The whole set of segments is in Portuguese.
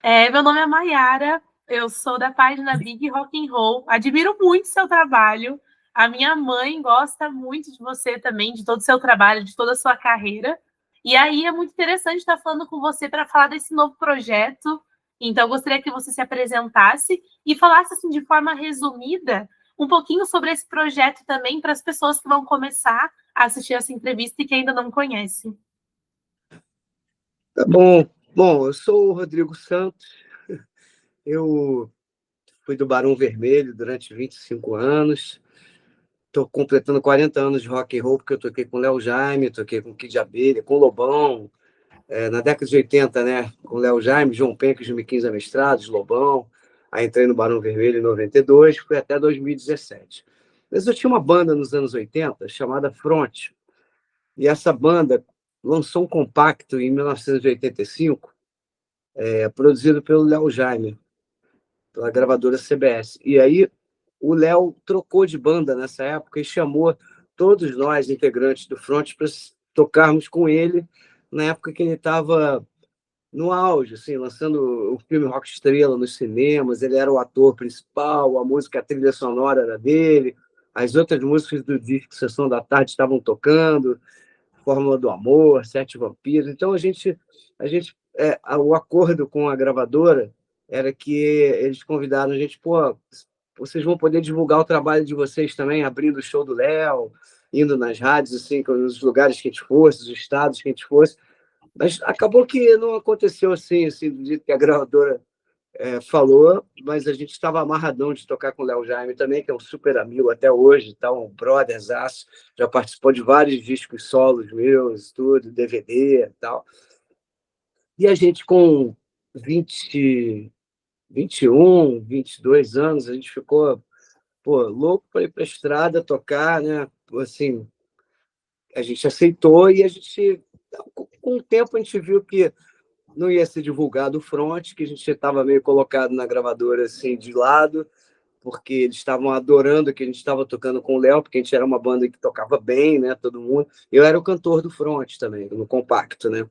Meu nome é Maiara, eu sou da página Big Rock and Roll. Admiro muito seu trabalho. A minha mãe gosta muito de você também, de todo o seu trabalho, de toda a sua carreira. E aí é muito interessante estar falando com você para falar desse novo projeto. Então, eu gostaria que você se apresentasse e falasse assim, de forma resumida um pouquinho sobre esse projeto também para as pessoas que vão começar a assistir essa entrevista e que ainda não conhecem. Tá bom. Bom, eu sou o Rodrigo Santos. Eu fui do Barão Vermelho durante 25 anos. Estou completando 40 anos de rock and roll, porque eu toquei com Léo Jaime, toquei com Kid Abelha, com Lobão, na década de 80, né? Com Léo Jaime, João Penca, Jimmy 15 Amestrados, Lobão. Aí entrei no Barão Vermelho em 92, fui até 2017. Mas eu tinha uma banda nos anos 80 chamada Front. E essa banda lançou um compacto em 1985, produzido pelo Léo Jaime, pela gravadora CBS. E aí o Léo trocou de banda nessa época e chamou todos nós, integrantes do Front, para tocarmos com ele na época que ele estava no auge, assim, lançando o filme Rock Estrela nos cinemas. Ele era o ator principal, a música, a trilha sonora era dele, as outras músicas do disco Sessão da Tarde estavam tocando, Fórmula do Amor, Sete Vampiros. Então o acordo com a gravadora era que eles convidaram a gente, pô, vocês vão poder divulgar o trabalho de vocês também, abrindo o show do Léo, indo nas rádios, assim, nos lugares que a gente fosse, os estados que a gente fosse. Mas acabou que não aconteceu assim do jeito que a gravadora falou, mas a gente estava amarradão de tocar com o Léo Jaime também, que é um super amigo até hoje, tá, um brotherzaço, já participou de vários discos solos meus, tudo, DVD e tal. E a gente com 20, 21, 22 anos, a gente ficou, pô, louco para ir para a estrada tocar, né? Assim, a gente aceitou e a gente, com o tempo, a gente viu que não ia ser divulgado o front, que a gente estava meio colocado na gravadora assim de lado, porque eles estavam adorando que a gente estava tocando com o Léo, porque a gente era uma banda que tocava bem, né, todo mundo. Eu era o cantor do front também, no compacto, né?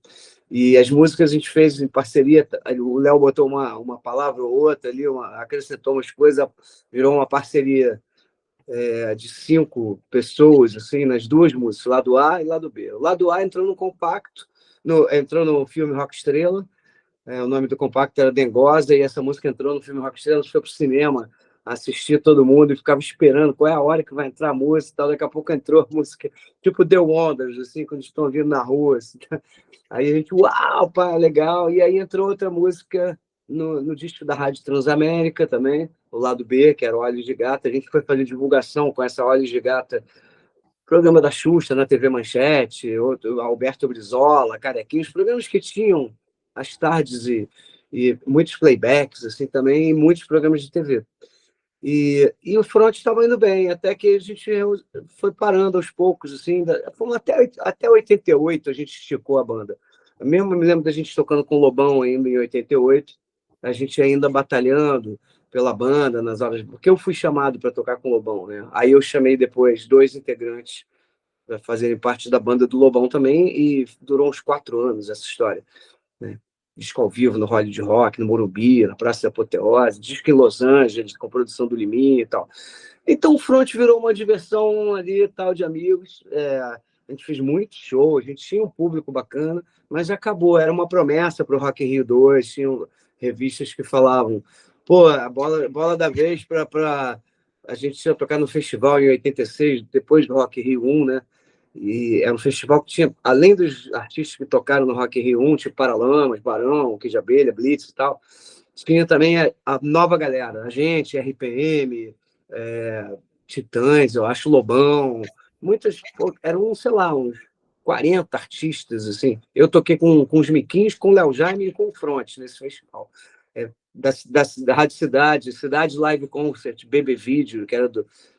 E as músicas a gente fez em parceria, o Léo botou uma palavra ou outra ali, acrescentou umas coisas, virou uma parceria de 5 pessoas, assim, nas duas músicas, lado A e lado B. O lado A entrou no compacto, entrou no filme Rock Estrela. O nome do compacto era Dengosa, e essa música entrou no filme Rock Estrela. A gente foi pro cinema assistir todo mundo e ficava esperando qual é a hora que vai entrar a música e tal. Daqui a pouco entrou a música, tipo The Wonders, assim, quando estão vindo na rua. Assim. Aí a gente, uau, pá, legal. E aí entrou outra música no disco da Rádio Transamérica também, o lado B, que era o Olhos de Gata. A gente foi fazer divulgação com essa Olhos de Gata, programa da Xuxa na TV Manchete, outro, Alberto Brizola, Carequinhos, programas que tinham às tardes e muitos playbacks assim também, e muitos programas de TV. E o front estava indo bem, até que a gente foi parando aos poucos, assim, fomos até 88 a gente esticou a banda. Eu mesmo me lembro da gente tocando com o Lobão ainda em 88, a gente ainda batalhando pela banda nas horas, porque eu fui chamado para tocar com o Lobão, né? Aí eu chamei depois 2 integrantes para fazerem parte da banda do Lobão também, e durou uns 4 anos essa história, né? Disco ao vivo no Hollywood Rock, no Morumbi, na Praça da Apoteose, disco em Los Angeles, com produção do Liminha e tal. Então o Front virou uma diversão ali, tal, de amigos. A gente fez muito show, a gente tinha um público bacana, mas acabou. Era uma promessa para o Rock in Rio 2, tinham revistas que falavam, pô, a bola da vez para a gente ia tocar no festival em 86, depois do Rock in Rio 1, né? E era um festival que tinha, além dos artistas que tocaram no Rock in Rio 1, tipo Paralamas, Barão, Kid de Abelha, Blitz e tal, tinha também a nova galera, a gente, RPM, é, Titãs, eu acho, Lobão, muitas, pô, eram, sei lá, uns 40 artistas, assim. Eu toquei com os Miquinhos, com o Léo Jaime e com o Front nesse festival. Da Rádio Cidade, Cidade Live Concert, BB Vídeo, que era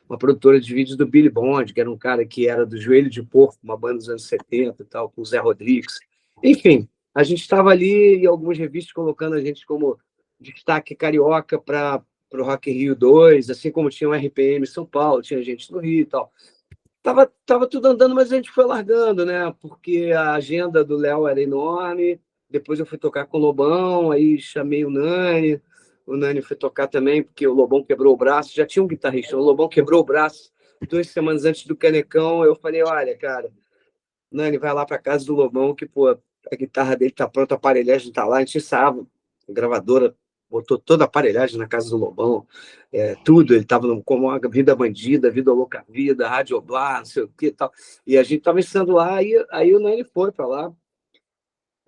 uma produtora de vídeos do Billy Bond, que era um cara que era do Joelho de Porco, uma banda dos anos 70 e tal, com o Zé Rodrigues. Enfim, a gente estava ali e algumas revistas colocando a gente como destaque carioca para o Rock in Rio 2, assim como tinha o RPM em São Paulo, tinha gente no Rio e tal. Tava tudo andando, mas a gente foi largando, né? Porque a agenda do Léo era enorme, depois eu fui tocar com o Lobão, aí chamei o Nani foi tocar também, porque o Lobão quebrou o braço, já tinha um guitarrista, o Lobão quebrou o braço 2 semanas antes do Canecão, eu falei, olha, cara, Nani, vai lá para casa do Lobão, que, pô, a guitarra dele tá pronta, a aparelhagem tá lá, a gente ensaiava, a gravadora botou toda a aparelhagem na casa do Lobão, tudo, ele tava como uma Vida Bandida, Vida Louca Vida, Rádio Blá, não sei o que e tal, e a gente tava ensaiando lá, aí o Nani foi para lá,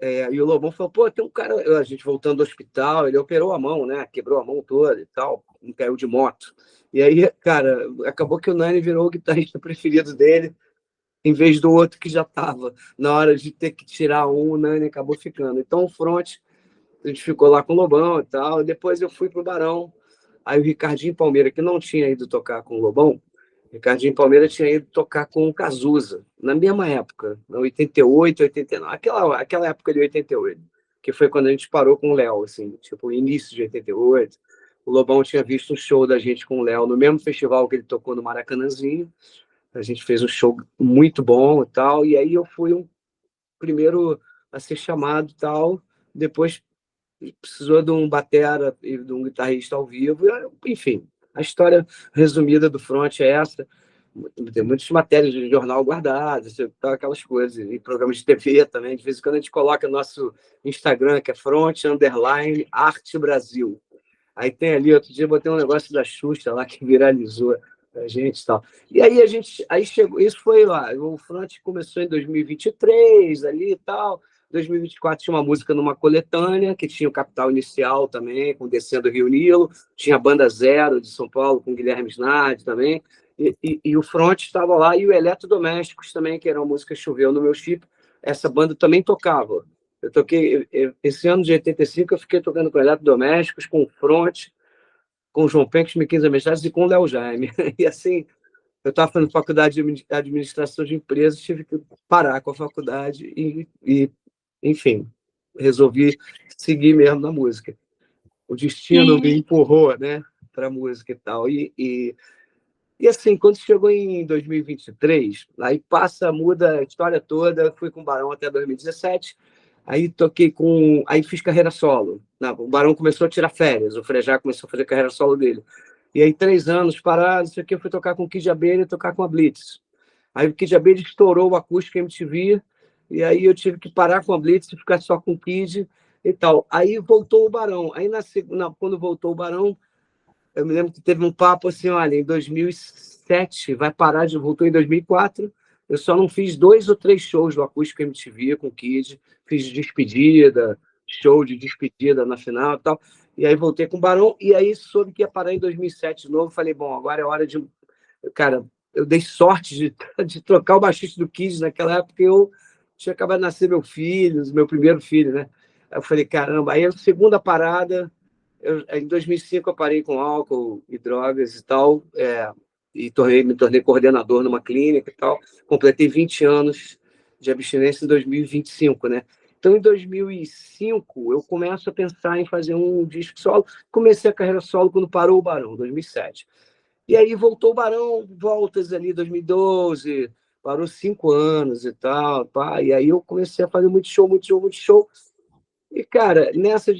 e o Lobão falou, pô, tem um cara, a gente voltando do hospital, ele operou a mão, né, quebrou a mão toda e tal, caiu de moto, e aí, cara, acabou que o Nani virou o guitarrista preferido dele, em vez do outro que já estava. Na hora de ter que tirar um, o Nani acabou ficando. Então, o front, a gente ficou lá com o Lobão e tal. E depois eu fui pro Barão. Aí o Ricardinho Palmeira, que não tinha ido tocar com o Lobão, o Ricardinho Palmeira tinha ido tocar com o Cazuza, na mesma época, na 88, 89, aquela época de 88, que foi quando a gente parou com o Léo, assim, tipo, início de 88. O Lobão tinha visto um show da gente com o Léo no mesmo festival que ele tocou no Maracanãzinho. A gente fez um show muito bom e tal, e aí eu fui um primeiro a ser chamado e tal, depois precisou de um batera e de um guitarrista ao vivo, enfim, a história resumida do Front é essa, tem muitas matérias de jornal guardadas, aquelas coisas, e programas de TV também, de vez em quando a gente coloca no nosso Instagram, que é Front_Arte Brasil. Aí tem ali, outro dia, botei um negócio da Xuxa lá que viralizou a gente e tal. E aí aí chegou, isso foi lá, o Front começou em 2023 ali e tal. 2024 tinha uma música numa coletânea, que tinha o Capital Inicial também, com Descendo o Rio Nilo, tinha a Banda Zero de São Paulo, com Guilherme Snardi também, e o Front estava lá, e o Eletrodomésticos também, que era uma música que choveu no meu chip, essa banda também tocava. Eu toquei, esse ano de 85, eu fiquei tocando com Eletrodomésticos, com o Front, com o João Penck, Miquinhos Amizades e com o Léo Jaime. E assim, eu estava fazendo faculdade de administração de empresas, tive que parar com a faculdade enfim, resolvi seguir mesmo na música. O destino me empurrou, né, para a música e tal. E assim, quando chegou em 2023, aí muda a história toda, fui com o Barão até 2017, aí toquei com. Aí fiz carreira solo. Não, o Barão começou a tirar férias, o Frejá começou a fazer carreira solo dele. E aí, 3 anos parado, isso aqui, eu fui tocar com o Kid Abelha e tocar com a Blitz. Aí o Kid Abelha estourou o acústico MTV, e aí eu tive que parar com a Blitz e ficar só com o Kid e tal. Aí voltou o Barão. Aí, quando voltou o Barão, eu me lembro que teve um papo assim, olha, em 2007, voltou em 2004, eu só não fiz 2 ou 3 shows do Acústico MTV com o Kid, fiz despedida, show de despedida na final e tal, e aí voltei com o Barão, e aí soube que ia parar em 2007 de novo, falei, bom, agora é hora de... Cara, eu dei sorte de trocar o baixista do Kid naquela época, eu tinha acabado de nascer meu primeiro filho, né? Aí eu falei, caramba, aí a segunda parada... em 2005 eu parei com álcool e drogas e tal, e me tornei coordenador numa clínica e tal. Completei 20 anos de abstinência em 2025, né? Então, em 2005, eu começo a pensar em fazer um disco solo. Comecei a carreira solo quando parou o Barão, 2007. E aí voltou o Barão, voltas ali, 2012, parou 5 anos e tal, pá. E aí eu comecei a fazer muito show, muito show, muito show. E, cara, nessa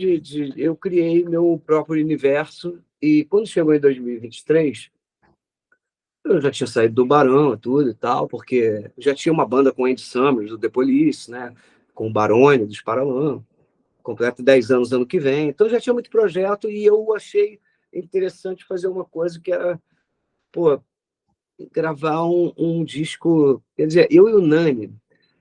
eu criei meu próprio universo, e quando chegou em 2023, eu já tinha saído do Barão, tudo e tal, porque já tinha uma banda com o Andy Summers, do The Police, né? Com o Barone, dos Paralamas, completo 10 anos ano que vem. Então já tinha muito projeto, e eu achei interessante fazer uma coisa que era, pô, gravar um disco. Quer dizer, eu e o Nani,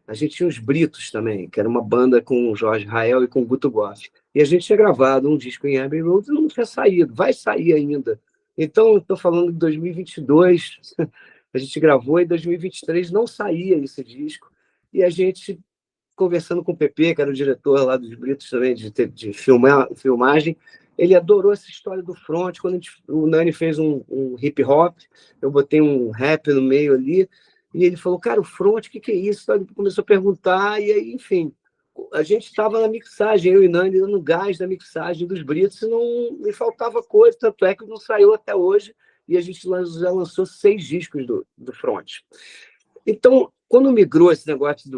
a gente tinha os Britos também, que era uma banda com o Jorge Rael e com o Guto Goff. E a gente tinha gravado um disco em Abbey Road e não tinha saído, vai sair ainda. Então, estou falando de 2022, a gente gravou, e em 2023 não saía esse disco. E a gente, conversando com o PP, que era o diretor lá dos Britos também, de filmagem, ele adorou essa história do front. Quando o Nani fez um hip hop, eu botei um rap no meio ali, e ele falou, cara, o front, o que é isso? Ele começou a perguntar, e aí, enfim, a gente estava na mixagem, eu e Nani, dando gás na mixagem dos Britos, e não me faltava coisa, tanto é que não saiu até hoje, e a gente já lançou 6 discos do front. Então, quando migrou esse negócio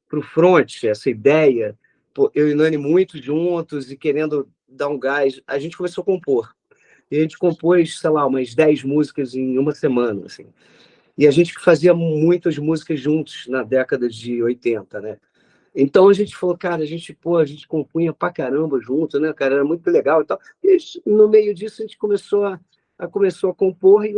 para o front, essa ideia, pô, eu e Nani muito juntos e querendo dar um gás, a gente começou a compor. E a gente compôs, sei lá, umas 10 músicas em uma semana, assim. E a gente fazia muitas músicas juntos na década de 80, né? Então a gente falou, cara, a gente compunha pra caramba junto, né, cara? Era muito legal e tal. E no meio disso a gente começou a compor e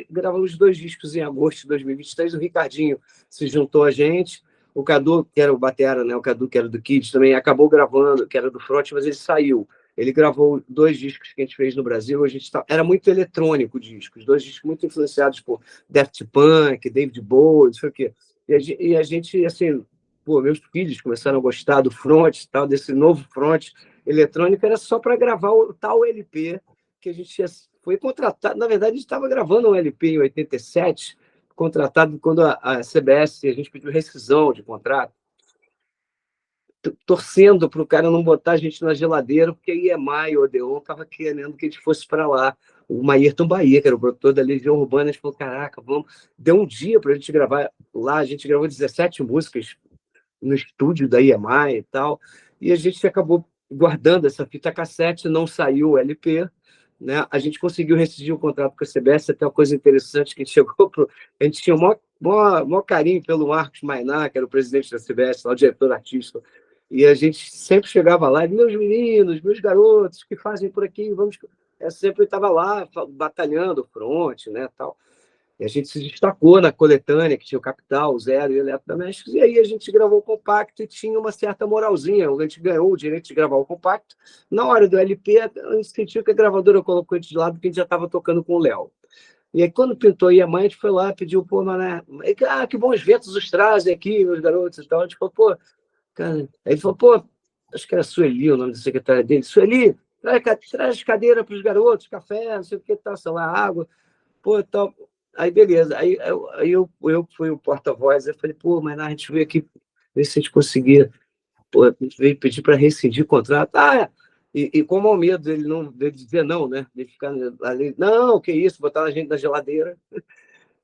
gravamos dois discos em agosto de 2023. O Ricardinho se juntou a gente, o Cadu, que era o batera, né? O Cadu, que era do Kids, também acabou gravando, que era do Front, mas ele saiu. Ele gravou dois discos que a gente fez no Brasil. Era muito eletrônico o disco, os dois discos muito influenciados por Daft Punk, David Bowie, não sei o quê. E a gente, assim, pô, meus filhos começaram a gostar do front, tal, desse novo front eletrônico, era só para gravar o tal LP que a gente foi contratado. Na verdade, a gente estava gravando um LP em 87, contratado quando a CBS, a gente pediu rescisão de contrato, torcendo para o cara não botar a gente na geladeira, porque a EMI, o Odeon, estava querendo que a gente fosse para lá. O Maírton Bahia, que era o produtor da Legião Urbana, a gente falou, caraca, vamos... Deu um dia para a gente gravar lá, a gente gravou 17 músicas no estúdio da EMI e tal, e a gente acabou guardando essa fita cassete, não saiu o LP, né? A gente conseguiu rescindir o contrato com a CBS, até uma coisa interessante que a gente chegou pro... A gente tinha o maior carinho pelo Marcos Mainá, que era o presidente da CBS, lá, o diretor artístico, e a gente sempre chegava lá, meus meninos, meus garotos, que fazem por aqui, vamos... Eu sempre estava lá, batalhando, front, né, tal. E a gente se destacou na coletânea, que tinha o Capital, o Zero e o Eletrodomésticos, e aí a gente gravou o compacto e tinha uma certa moralzinha. A gente ganhou o direito de gravar o compacto. Na hora do LP, a gente sentiu que a gravadora colocou a gente de lado, porque a gente já estava tocando com o Léo. E aí, quando pintou a mãe, a gente foi lá, pediu, pô, mané, que bons ventos os trazem aqui, meus garotos e tal. A gente falou, pô, cara... Aí ele falou, pô, acho que era Sueli o nome da secretária dele. Sueli, traz cadeira para os garotos, café, não sei o que, tal, sei lá, água. Pô, tal. Aí, beleza. Eu fui o porta-voz. Eu falei, pô, mas a gente veio aqui ver se a gente conseguia. Pô, a gente veio pedir para rescindir o contrato. E como ao medo dele dizer não, né? De ficar ali, não, que isso, botar a gente na geladeira.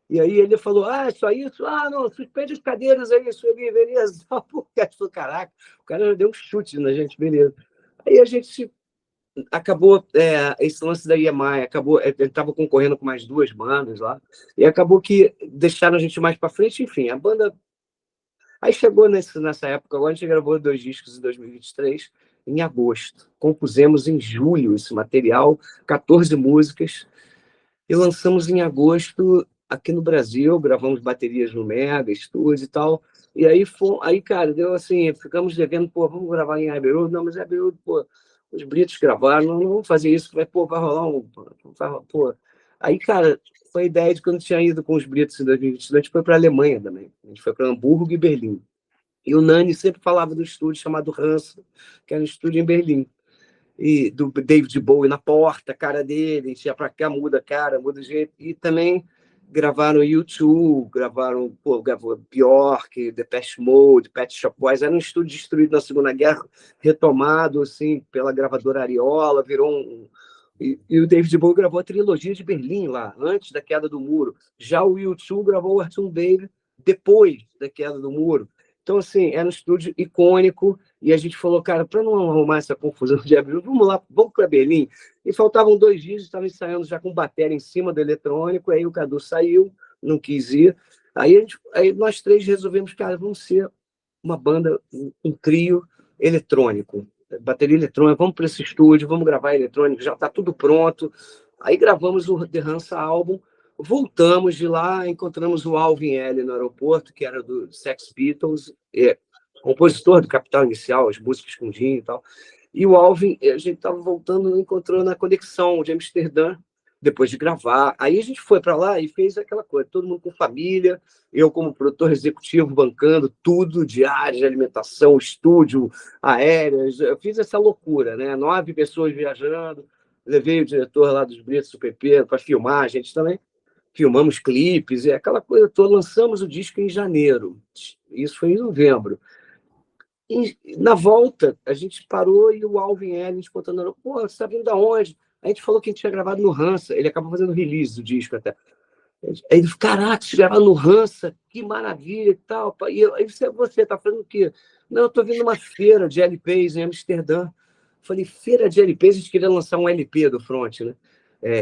E aí ele falou, só isso? Não, suspende as cadeiras aí, isso ali, beleza. Pô, falou, caraca, o cara já deu um chute na gente, beleza. Aí a gente acabou esse lance da EMI, acabou, ele estava concorrendo com mais duas bandas lá, e acabou que deixaram a gente mais para frente, enfim, a banda... Aí chegou nessa época, agora a gente gravou dois discos em 2023, em agosto. Compusemos em julho esse material, 14 músicas, e lançamos em agosto aqui no Brasil, gravamos baterias no Mega, estúdio e tal, e aí, cara, deu assim, ficamos devendo, pô, vamos gravar em Abbey Road? Não, mas Abbey Road, pô, os britos gravaram, não vamos fazer isso, vai rolar um... Pô. Aí, cara, foi a ideia de quando tinha ido com os britos em 2022, a gente foi para a Alemanha também, a gente foi para Hamburgo e Berlim. E o Nani sempre falava do estúdio chamado Hansa, que era um estúdio em Berlim. E do David Bowie na porta, a cara dele, a gente ia para cá, muda a cara, muda o jeito. E também gravaram U2, gravou Bjork, Depeche Mode, Pet Shop Boys. Era um estúdio destruído na Segunda Guerra, retomado assim, pela gravadora Ariola, virou um... E o David Bowie gravou a trilogia de Berlim lá, antes da queda do muro. Já o U2 gravou o Arthur Baby depois da queda do muro. Então, assim, era um estúdio icônico, e a gente falou, cara, para não arrumar essa confusão de abril, vamos lá, vamos para Berlim. E faltavam 2 dias, estava ensaiando já com bateria em cima do eletrônico, aí o Cadu saiu, não quis ir. Aí nós três resolvemos, cara, vamos ser uma banda, um trio eletrônico, bateria eletrônica, vamos para esse estúdio, vamos gravar eletrônico, já está tudo pronto. Aí gravamos o The Hansa Album, voltamos de lá, encontramos o Alvin Ailey no aeroporto, que era do Sex Pistols, compositor do Capital Inicial, as músicas com Jim e tal. E o Alvin, a gente estava voltando, encontrou na Conexão de Amsterdã, depois de gravar. Aí a gente foi para lá e fez aquela coisa, todo mundo com família, eu como produtor executivo bancando tudo, diárias de alimentação, estúdio, aéreas. Eu fiz essa loucura, né? 9 pessoas viajando, levei o diretor lá dos Britos do PP para filmar, a gente também filmamos clipes, e aquela coisa toda. Lançamos o disco em janeiro, isso foi em novembro. E na volta, a gente parou e o Alvin Ailey contando, pô, você está vindo da onde? A gente falou que a gente tinha gravado no Hansa, ele acabou fazendo release do disco até. Aí ele, caraca, você grava no Hansa, que maravilha e tal. E aí você tá fazendo o quê? Não, eu tô vindo uma feira de LPs em Amsterdã. Falei, feira de LPs, a gente queria lançar um LP do Front, né?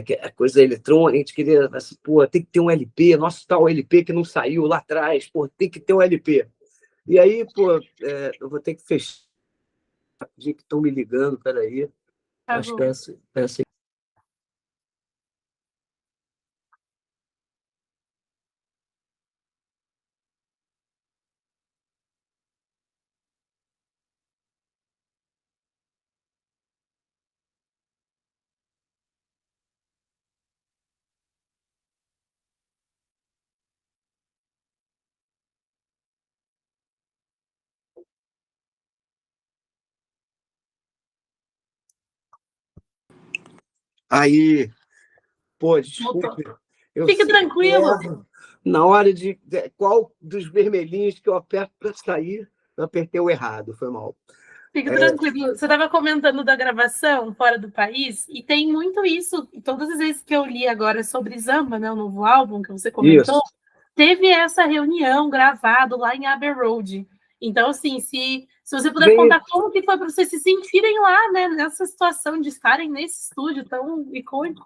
Que é coisa eletrônica, a gente queria, assim, pô, tem que ter um LP, nosso tal LP que não saiu lá atrás, pô, tem que ter um LP. E aí, pô, eu vou ter que fechar, que estão me ligando, peraí. Tá Acho que bom. essa. Aí, pô, Voltou. desculpe, eu Fique sempre tranquilo. erro na hora de qual dos vermelhinhos que eu aperto para sair, eu apertei o errado, foi mal. Fique É, tranquilo. Você estava comentando da gravação fora do país, e tem muito isso. Todas as vezes que eu li agora sobre Zamba, né, o novo álbum que você comentou, isso. teve essa reunião gravado lá em Abbey Road. Então, assim, se você puder Vem, contar como que foi para vocês se sentirem lá, né, nessa situação de estarem nesse estúdio tão icônico.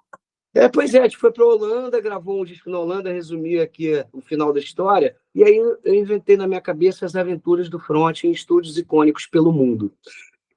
pois é, a gente foi para a Holanda, gravou um disco na Holanda, resumi aqui o final da história, e aí eu inventei na minha cabeça as aventuras do Front em estúdios icônicos pelo mundo,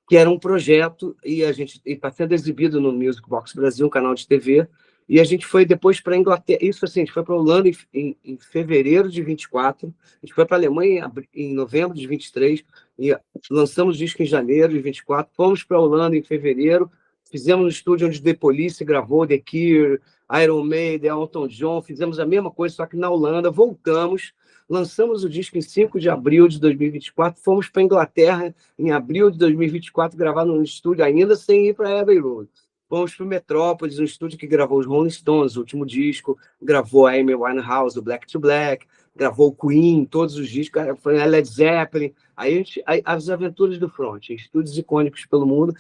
que era um projeto, e a gente está sendo exibido no Music Box Brasil, um canal de TV, e a gente foi depois para a Inglaterra, isso assim, a gente foi para a Holanda em fevereiro de 24, a gente foi para a Alemanha em novembro de 23, e lançamos o disco em janeiro de 24, fomos para a Holanda em fevereiro, fizemos no estúdio onde The Police gravou, The Cure, Iron Maiden, Elton John, fizemos a mesma coisa, só que na Holanda, voltamos, lançamos o disco em 5 de abril de 2024, fomos para a Inglaterra em abril de 2024, gravar num estúdio ainda sem ir para Abbey Road. Fomos para o Metrópolis, um estúdio que gravou os Rolling Stones, o último disco, gravou a Amy Winehouse, o Black to Black, gravou o Queen, todos os discos, foi a Led Zeppelin. As aventuras do Front, estúdios icônicos pelo mundo.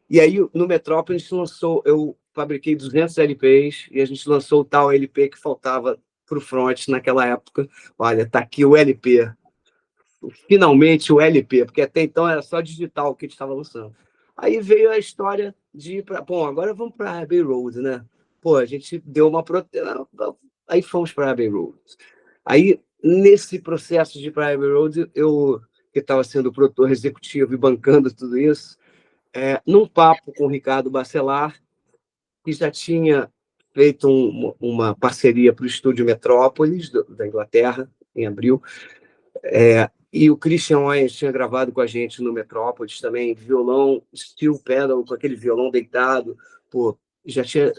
E aí, no Metrópolis, a gente lançou, eu fabriquei 200 LPs e a gente lançou o tal LP que faltava para o Front naquela época. Olha, tá aqui o LP, finalmente o LP, porque até então era só digital que a gente estava lançando. Aí veio a história de ir para. Bom, agora vamos para Abbey Road, né? Pô, a gente deu uma proteção. Aí fomos para Abbey Road. Aí, nesse processo de ir para Abbey Road, eu, que estava sendo produtor executivo e bancando tudo isso, num papo com o Ricardo Bacelar, que já tinha feito uma parceria para o estúdio Metrópolis, da Inglaterra, em abril, e o Christian Oyens tinha gravado com a gente no Metrópolis também, violão, steel pedal, com aquele violão deitado. Pô,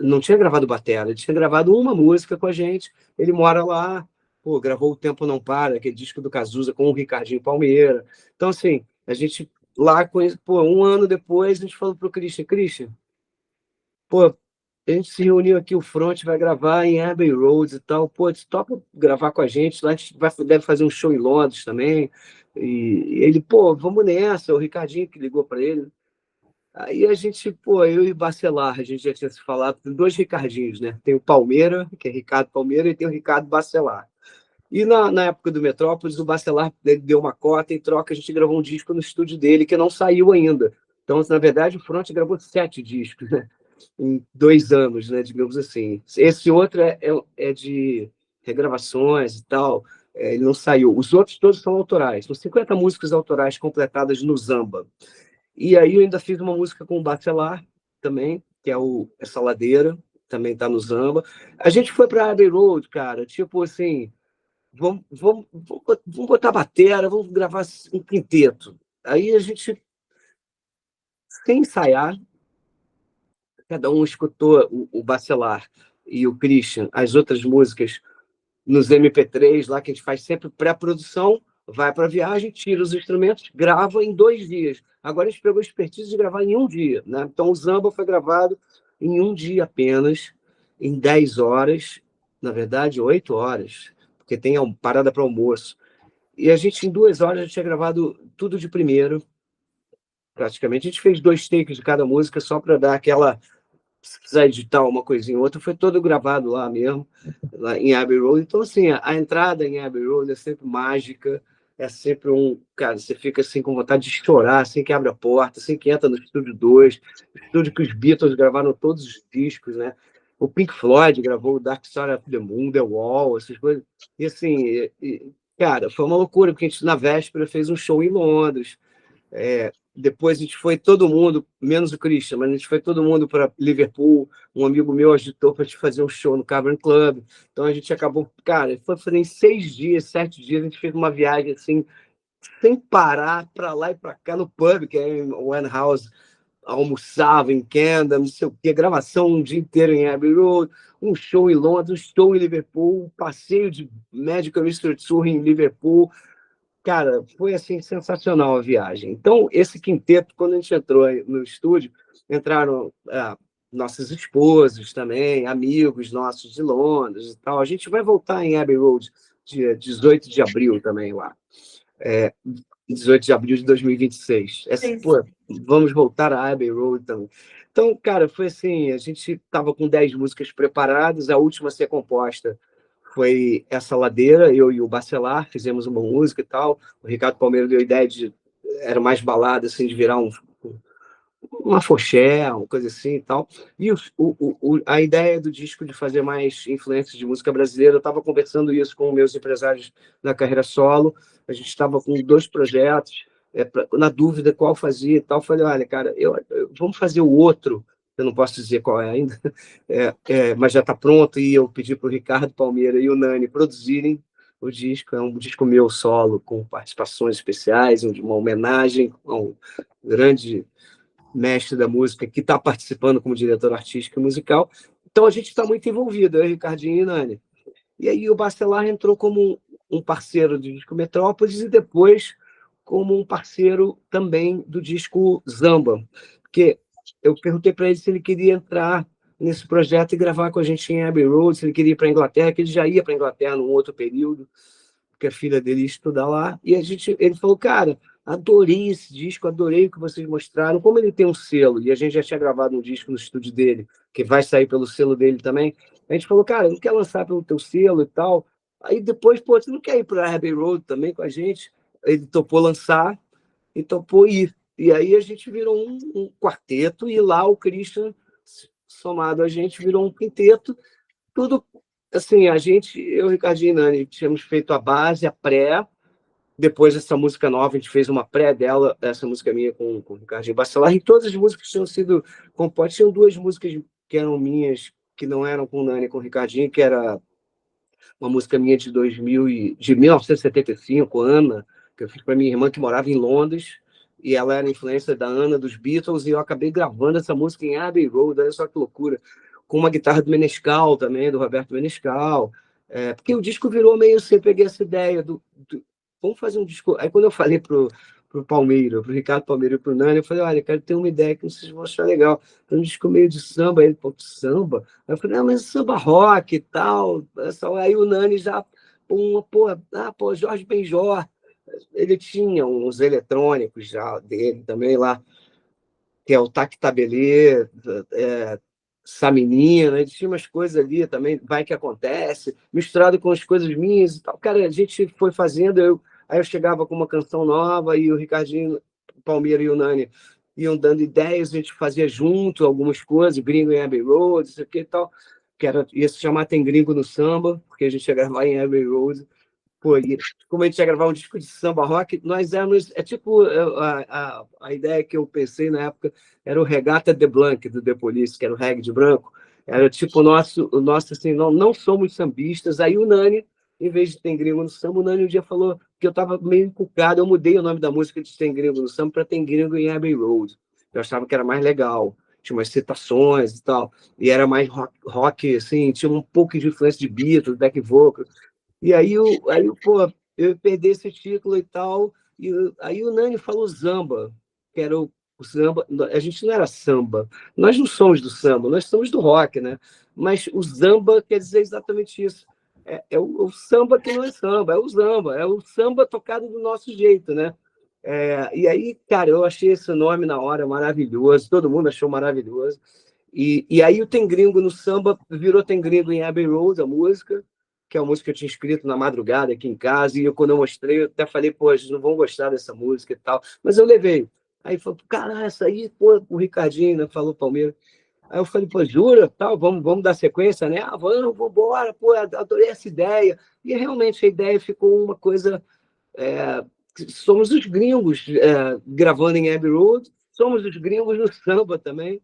não tinha gravado batera, ele tinha gravado uma música com a gente. Ele mora lá, pô, gravou O Tempo Não Para, aquele disco do Cazuza com o Ricardinho Palmeira. Então, assim, a gente lá, pô, um ano depois, a gente falou pro Christian, pô, a gente se reuniu aqui, o Front vai gravar em Abbey Road e tal. Pô, você topa gravar com a gente? Lá a gente deve fazer um show em Londres também. E ele, pô, vamos nessa. O Ricardinho que ligou para ele. Aí a gente, pô, eu e Bacelar, a gente já tinha se falado, tem dois Ricardinhos, né? Tem o Palmeira, que é Ricardo Palmeira, e tem o Ricardo Bacelar. E na época do Metrópolis, o Bacelar deu uma cota e troca, a gente gravou um disco no estúdio dele, que não saiu ainda. Então, na verdade, o Front gravou 7 discos, né? Em 2 anos, né, digamos assim. Esse outro é de regravações e tal, ele não saiu. Os outros todos são autorais. São 50 músicas autorais completadas no Zamba. E aí eu ainda fiz uma música com o Bacelar também, que é essa ladeira, também está no Zamba. A gente foi para Abbey Road, cara, tipo assim, vamos botar batera, vamos gravar um quinteto. Aí a gente, sem ensaiar, cada um escutou o Bacelar e o Christian, as outras músicas nos MP3 lá, que a gente faz sempre pré-produção, vai para a viagem, tira os instrumentos, grava em 2 dias. Agora a gente pegou a expertise de gravar em um dia, né? Então o Zamba foi gravado em um dia apenas, em 10 horas, na verdade, 8 horas, porque tem a parada para almoço. E a gente, em 2 horas, já tinha gravado tudo de primeiro, praticamente. A gente fez 2 takes de cada música só para dar aquela se precisar editar uma coisinha ou outra, foi todo gravado lá mesmo, lá em Abbey Road. Então, assim, a entrada em Abbey Road é sempre mágica, é sempre um... Cara, você fica assim com vontade de chorar, assim que abre a porta, assim que entra no estúdio 2, estúdio que os Beatles gravaram todos os discos, né? O Pink Floyd gravou o Dark Side of the Moon, The Wall, essas coisas. E assim, cara, foi uma loucura, porque a gente, na véspera, fez um show em Londres. Depois a gente foi todo mundo, menos o Christian, mas a gente foi todo mundo para Liverpool. Um amigo meu agitou para te fazer um show no Cavern Club. Então a gente acabou, cara, foi fazer em 6 dias, 7 dias, a gente fez uma viagem assim, sem parar, para lá e para cá no pub, que é em One House, almoçava em Camden, não sei o quê, gravação um dia inteiro em Abbey Road, um show em Londres, um show em Liverpool, um passeio de Magical Mystery Tour em Liverpool. Cara, foi assim sensacional a viagem. Então, esse quinteto, quando a gente entrou no estúdio, entraram nossas esposas também, amigos nossos de Londres e tal. A gente vai voltar em Abbey Road dia 18 de abril também lá. 18 de abril de 2026. Pô, vamos voltar a Abbey Road também. Então, cara, foi assim, a gente estava com 10 músicas preparadas, a última a ser composta foi essa ladeira, eu e o Bacelar fizemos uma música e tal. O Ricardo Palmeira deu a ideia de era mais balada, assim, de virar uma foché, uma coisa assim e tal. E a ideia do disco de fazer mais influências de música brasileira, eu estava conversando isso com meus empresários na carreira solo. A gente estava com 2 projetos, na dúvida qual fazia e tal. Falei, olha, cara, vamos fazer o outro. Eu não posso dizer qual é ainda, mas já está pronto. E eu pedi para o Ricardo Palmeira e o Nani produzirem o disco. É um disco meu solo, com participações especiais, uma homenagem a um grande mestre da música que está participando como diretor artístico e musical. Então a gente está muito envolvido, eu, Ricardinho e Nani. E aí o Bacelar entrou como um parceiro do disco Metrópolis e depois como um parceiro também do disco Zamba, porque eu perguntei para ele se ele queria entrar nesse projeto e gravar com a gente em Abbey Road, se ele queria ir para a Inglaterra, que ele já ia para a Inglaterra num outro período, porque a filha dele ia estudar lá. E ele falou, cara, adorei esse disco, adorei o que vocês mostraram. Como ele tem um selo, e a gente já tinha gravado um disco no estúdio dele, que vai sair pelo selo dele também, a gente falou, cara, não quer lançar pelo teu selo e tal? Aí depois, pô, você não quer ir para a Abbey Road também com a gente? Ele topou lançar e topou ir. E aí a gente virou um quarteto, e lá o Christian, somado a gente, virou um quinteto. Tudo assim, eu, Ricardinho e Nani, tínhamos feito a base, a pré. Depois dessa música nova, a gente fez uma pré dela, essa música minha com o Ricardinho Bacelar, e todas as músicas tinham sido compostas. Tinham 2 músicas que eram minhas, que não eram com o Nani e com o Ricardinho, que era uma música minha de 1975, Ana, que eu fiz para minha irmã que morava em Londres, e ela era influência da Ana, dos Beatles, e eu acabei gravando essa música em Abbey Road, olha só que loucura, com uma guitarra do Menescal também, do Roberto Menescal, porque o disco virou meio assim, eu peguei essa ideia vamos fazer um disco. Aí quando eu falei pro Palmeira, pro Ricardo Palmeira e pro Nani, eu falei, olha, cara, tem uma ideia que vocês vão achar legal. Tem um disco meio de samba. Aí ele falou, samba? Aí eu falei, não, mas samba rock e tal. Aí o Nani já, Jorge Benjor, ele tinha uns eletrônicos já dele também lá, que é o Tac Tabelê, essa menina, ele tinha umas coisas ali também, vai que acontece, misturado com as coisas minhas e tal. Cara, a gente foi fazendo, aí eu chegava com uma canção nova e o Ricardinho, o Palmeira e o Nani iam dando ideias, a gente fazia junto algumas coisas, Gringo em Abbey Road, isso aqui e tal, ia se chamar Tem Gringo no Samba, porque a gente ia gravar em Abbey Road. Pô, e como a gente ia gravar um disco de samba rock, nós éramos. É tipo a ideia que eu pensei na época era o Regata de Blanc, do The Police, que era o reggae de branco. Era tipo o nosso assim, não somos sambistas. Aí o Nani, em vez de Tem Gringo no Samba, o Nani um dia falou que eu estava meio encucado, eu mudei o nome da música de Tem Gringo no Samba para Tem Gringo em Abbey Road. Eu achava que era mais legal, tinha umas citações e tal, e era mais rock assim, tinha um pouco de influência de Beatles, back vocal. E pô, eu perdi esse título e tal. E aí o Nani falou Zamba, que era o samba. A gente não era samba. Nós não somos do samba, nós somos do rock, né? Mas o Zamba quer dizer exatamente isso. O samba que não é samba, é o samba tocado do nosso jeito, né? E aí, cara, eu achei esse nome na hora maravilhoso, todo mundo achou maravilhoso. E aí o Tem Gringo no samba virou Tem Gringo em Abbey Road, a música, que é uma música que eu tinha escrito na madrugada aqui em casa, e quando eu mostrei, eu até falei, pô, eles não vão gostar dessa música e tal, mas eu levei. Aí falou, cara, essa aí, pô, o Ricardinho, né, falou Palmeiras. Aí eu falei, pô, jura? Tal, vamos dar sequência, né? Ah, vamos embora, pô, adorei essa ideia. E realmente a ideia ficou uma coisa. É, somos os gringos gravando em Abbey Road, somos os gringos no samba também,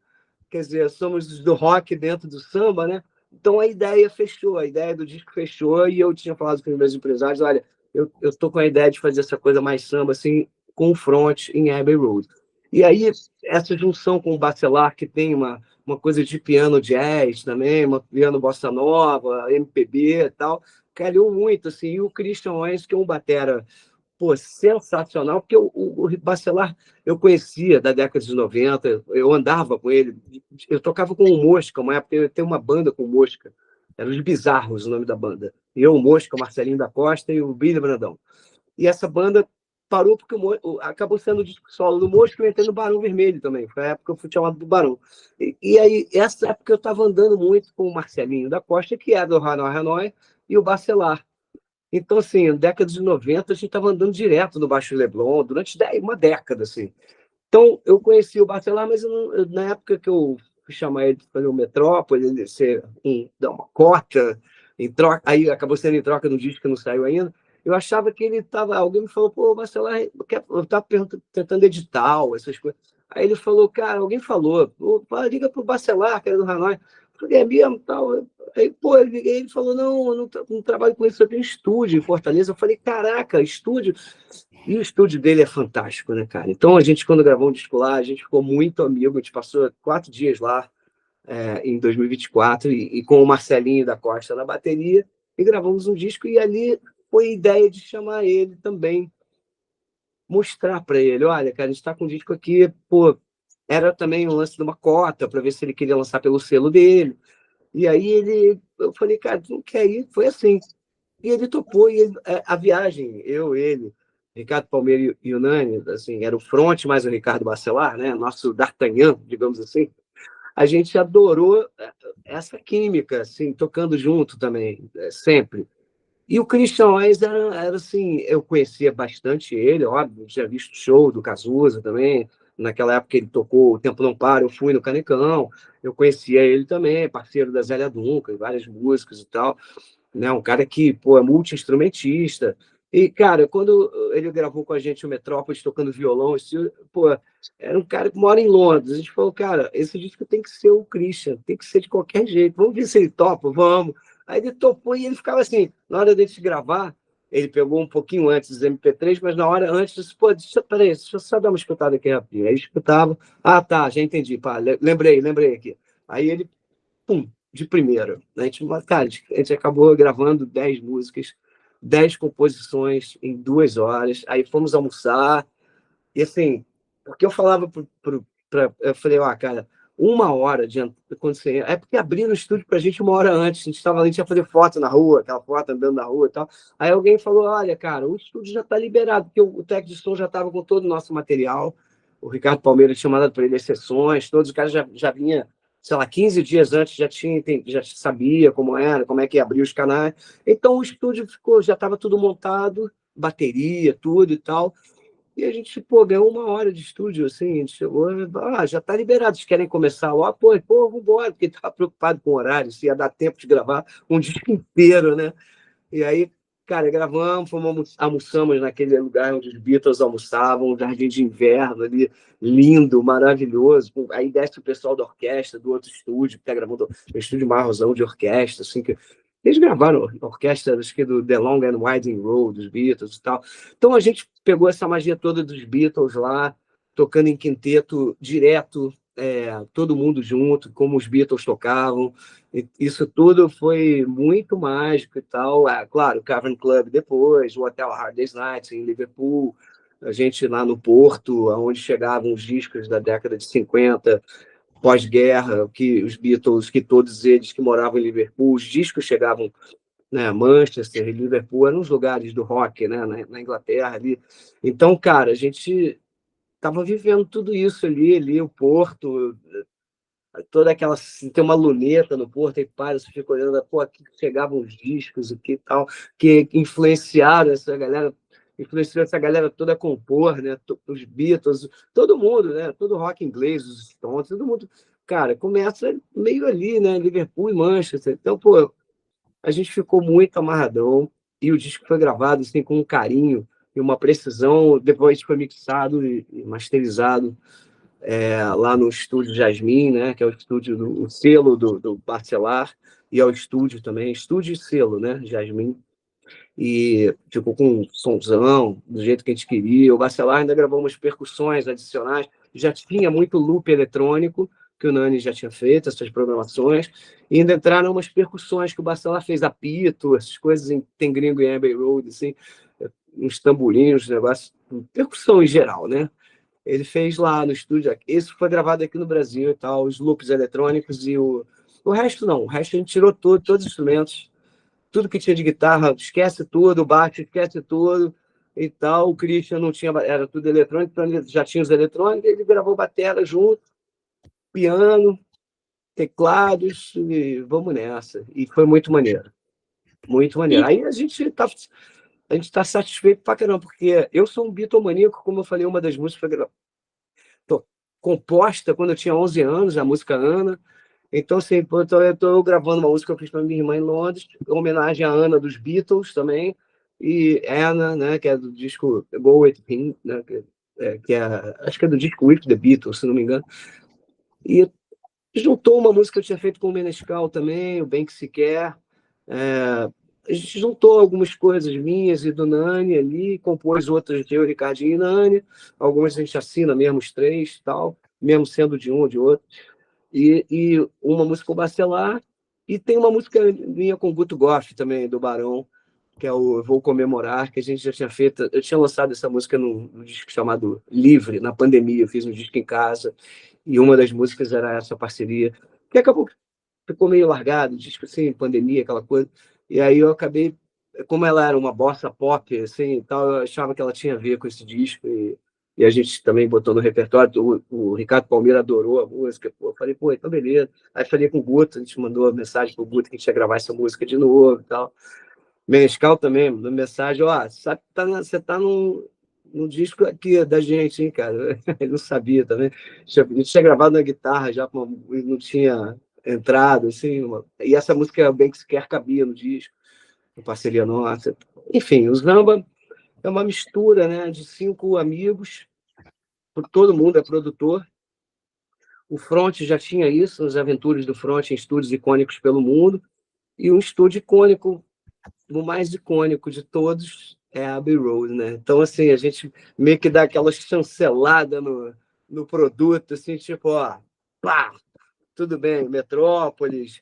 quer dizer, somos os do rock dentro do samba, né? Então a ideia fechou, a ideia do disco fechou, e eu tinha falado com os meus empresários, olha, eu tô com a ideia de fazer essa coisa mais samba, assim, com front em Abbey Road. E aí, essa junção com o Bacelar, que tem uma coisa de piano jazz também, uma piano bossa nova, MPB e tal, calhou muito, assim, e o Christian Wayne, que é um batera, pô, sensacional, porque o Bacelar eu conhecia da década de 90, eu andava com ele, eu tocava com o Mosca, uma época eu tenho uma banda com o Mosca, era os Bizarros o nome da banda, e eu, o Mosca, o Marcelinho da Costa e o Billy Brandão. E essa banda parou porque acabou sendo o disco solo do Mosca, e eu entrei no Barão Vermelho também, foi a época que eu fui chamado do Barão. E aí, essa época eu estava andando muito com o Marcelinho da Costa, que é do Hanoi Hanoi, e o Bacelar. Então, assim, na década de 90, a gente estava andando direto no Baixo Leblon, durante uma década, assim. Então, eu conheci o Bacelar, mas na época que eu fui chamar ele para fazer o Metrópole, ele dar uma cota, em troca, aí acabou sendo em troca do disco que não saiu ainda, eu achava que ele estava... Alguém me falou, pô, o Bacelar, eu estava tentando edital, essas coisas. Aí ele falou, cara, alguém falou, pô, liga para o Bacelar, que era do Hanoi. Eu falei, é mesmo, tal. Aí, pô, ele falou, não, eu não trabalho com isso, eu tenho estúdio em Fortaleza. Eu falei, caraca, estúdio... E o estúdio dele é fantástico, né, cara? Então, a gente, quando gravou um disco lá, a gente ficou muito amigo. A gente passou 4 dias lá em 2024 e com o Marcelinho da Costa na bateria e gravamos um disco. E ali foi a ideia de chamar ele também, mostrar para ele: olha, cara, a gente está com um disco aqui. Pô, era também um lance de uma cota para ver se ele queria lançar pelo selo dele. E aí eu falei, cara, tu não quer ir? Foi assim. E ele topou, e a viagem, ele, Ricardo Palmeira e o Nani, assim, era o front mais o Ricardo Bacelar, né? Nosso D'Artagnan, digamos assim. A gente adorou essa química, assim, tocando junto também, sempre. E o Christian Wise era assim, eu conhecia bastante ele, óbvio, tinha visto o show do Cazuza também, naquela época ele tocou O Tempo Não Para, eu fui no Canecão, eu conhecia ele também, parceiro da Zélia Duncan, várias músicas e tal, né? Um cara que, pô, é multi-instrumentista. E, cara, quando ele gravou com a gente o Metrópolis tocando violão, pô, era um cara que mora em Londres. A gente falou, cara, esse disco tem que ser o Christian, tem que ser de qualquer jeito. Vamos ver se ele topa, vamos. Aí ele topou e ele ficava assim, na hora de gravar, ele pegou um pouquinho antes dos MP3, mas na hora antes, disse, pô, peraí, deixa eu só dar uma escutada aqui rapidinho. Aí escutava, ah, tá, já entendi, pá, lembrei aqui. Aí ele, pum, de primeira. A gente, cara, a gente acabou gravando 10 músicas, 10 composições em 2 horas. Aí fomos almoçar. E assim, porque eu falava eu falei, ó, cara, 1 hora de quando você... É porque abriram o estúdio pra gente 1 hora antes. A gente estava ali, a gente ia fazer foto na rua, aquela foto andando na rua e tal. Aí alguém falou, olha, cara, o estúdio já está liberado, porque o técnico de som já estava com todo o nosso material. O Ricardo Palmeira tinha mandado para ele as sessões, todos os caras já vinha, sei lá, 15 dias antes já sabia como era, como é que ia abrir os canais. Então o estúdio já estava tudo montado, bateria, tudo e tal. E a gente, pô, ganhou 1 hora de estúdio, assim, a gente chegou, já tá liberado, vocês querem começar logo? Pô, vambora, porque estava preocupado com o horário, se ia dar tempo de gravar um disco inteiro, né? E aí, cara, gravamos, almoçamos naquele lugar onde os Beatles almoçavam, um jardim de inverno ali, lindo, maravilhoso. Aí desce o pessoal da orquestra, do outro estúdio, que está gravando um estúdio marrozão de orquestra, assim, que eles gravaram a orquestra, acho que do The Long and Winding Road, dos Beatles e tal. Então a gente pegou essa magia toda dos Beatles lá, tocando em quinteto direto, todo mundo junto, como os Beatles tocavam. Isso tudo foi muito mágico e tal. Claro, o Cavern Club depois, o Hotel Hard Day's Night em Liverpool, a gente lá no Porto, onde chegavam os discos da década de 50, pós-guerra, que os Beatles, que todos eles que moravam em Liverpool, os discos chegavam, né, Manchester e Liverpool, eram os lugares do rock, né, na Inglaterra ali. Então, cara, a gente estava vivendo tudo isso ali, o Porto, toda aquela. Tem uma luneta no Porto e para, você fica olhando, pô, aqui chegavam os discos, o que tal, que influenciaram essa galera, influenciou essa galera toda a compor, né? Os Beatles, todo mundo, né? Todo rock inglês, os Stones, todo mundo. Cara, começa meio ali, né? Liverpool e Manchester. Então, pô, a gente ficou muito amarradão e o disco foi gravado assim, com um carinho e uma precisão. Depois foi mixado e masterizado lá no estúdio Jasmine, né, que é o estúdio o selo do Parcelar, e é o estúdio também, estúdio e selo, né, Jasmine, e ficou com um sonzão, do jeito que a gente queria. O Bacelar ainda gravou umas percussões adicionais, já tinha muito loop eletrônico, que o Nani já tinha feito, essas programações, e ainda entraram umas percussões que o Bacelar fez, apito, essas coisas, tem gringo em Abbey Road, assim, uns tamborinhos, negócio, percussão em geral, né? Ele fez lá no estúdio. Isso foi gravado aqui no Brasil e tal, os loops eletrônicos e o resto não. O resto a gente tirou tudo, todos os instrumentos, tudo que tinha de guitarra, esquece tudo, o baixo, esquece tudo e tal. O Christian não tinha, era tudo eletrônico, então ele já tinha os eletrônicos, ele gravou bateria junto, piano, teclados, e vamos nessa. E foi muito maneiro. Muito maneiro. E, Aí a gente tá satisfeito pra caramba, porque eu sou um bitomaníaco, como eu falei, uma das músicas foi composta quando eu tinha 11 anos, a música Ana. Então, assim, eu tô gravando uma música que eu fiz para minha irmã em Londres, em homenagem à Ana dos Beatles também, e Anna, né, que é do disco Go With Him, né, acho que é do disco With the Beatles, se não me engano. E juntou uma música que eu tinha feito com o Menescal também, o Bem Que Se Quer. A gente juntou algumas coisas minhas e do Nani ali, compôs outras de eu, Ricardinho e Nani. Algumas a gente assina mesmo os três, tal, mesmo sendo de um ou de outro. E uma música com o Bacelar. E tem uma música minha com o Guto Goff também, do Barão, que é o Vou Comemorar, que a gente já tinha feito. Eu tinha lançado essa música num disco chamado Livre, na pandemia. Eu fiz um disco em casa, e uma das músicas era essa parceria, que acabou, ficou meio largado, disco assim, pandemia, aquela coisa. E aí eu acabei, como ela era uma bossa pop, assim, e tal, eu achava que ela tinha a ver com esse disco, e a gente também botou no repertório. O Ricardo Palmeira adorou a música, pô. Eu falei, pô, então beleza. Aí falei com o Guto, a gente mandou uma mensagem pro Guto que a gente ia gravar essa música de novo e tal. Menescal também, mandou mensagem, ó, sabe, você tá num disco aqui da gente, hein, cara? Ele não sabia também. A gente tinha gravado na guitarra já, não tinha entrado, assim, e essa música bem que sequer cabia no disco, em parceria nossa. Enfim, o Zamba é uma mistura, né, de 5 amigos, todo mundo é produtor. O Front já tinha isso, as aventuras do Front em estúdios icônicos pelo mundo, e um estúdio icônico, o mais icônico de todos, é a Abbey Road, né? Então, assim, a gente meio que dá aquela chancelada no produto, assim, tipo, ó, pá, tudo bem, Metrópolis,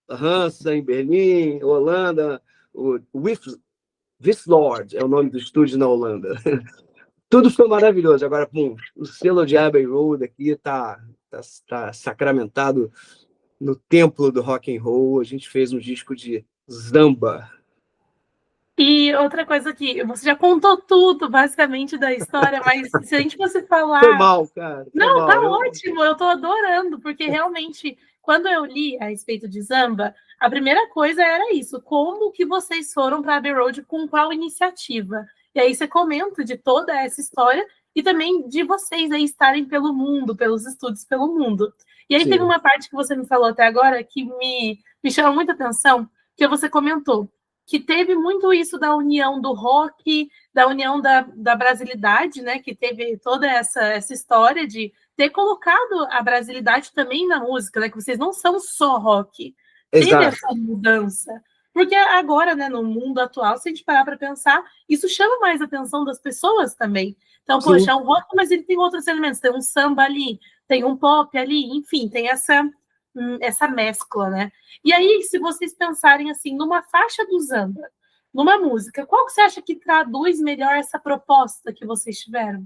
Hansa em Berlim, Holanda, o Wislord é o nome do estúdio na Holanda. Tudo foi maravilhoso. Agora, pum, o selo de Abbey Road aqui tá sacramentado no templo do rock and roll. A gente fez um disco de Zamba. e outra coisa aqui, você já contou tudo, basicamente, da história, mas se a gente fosse Foi falar. mal, cara. Foi Não, tá mal. ótimo, eu tô adorando, porque realmente, quando eu li a respeito de Zamba, a primeira coisa era isso, como que vocês foram para Abbey Road, com qual iniciativa? E aí você comenta de toda essa história e também de vocês aí estarem pelo mundo, pelos estúdios pelo mundo. E aí teve Sim, uma parte que você me falou até agora que me chamou muita atenção, que você comentou que teve muito isso da união do rock, da união da brasilidade, né? Que teve toda essa história de ter colocado a brasilidade também na música, né? Que vocês não são só rock. Teve exato. essa mudança. Porque agora, né, no mundo atual, se a gente parar para pensar, isso chama mais a atenção das pessoas também. Então, Sim, poxa, é um rock, mas ele tem outros elementos, tem um samba ali, tem um pop ali, enfim, tem essa mescla, né? E aí, se vocês pensarem assim, numa faixa do Zamba, numa música, qual que você acha que traduz melhor essa proposta que vocês tiveram?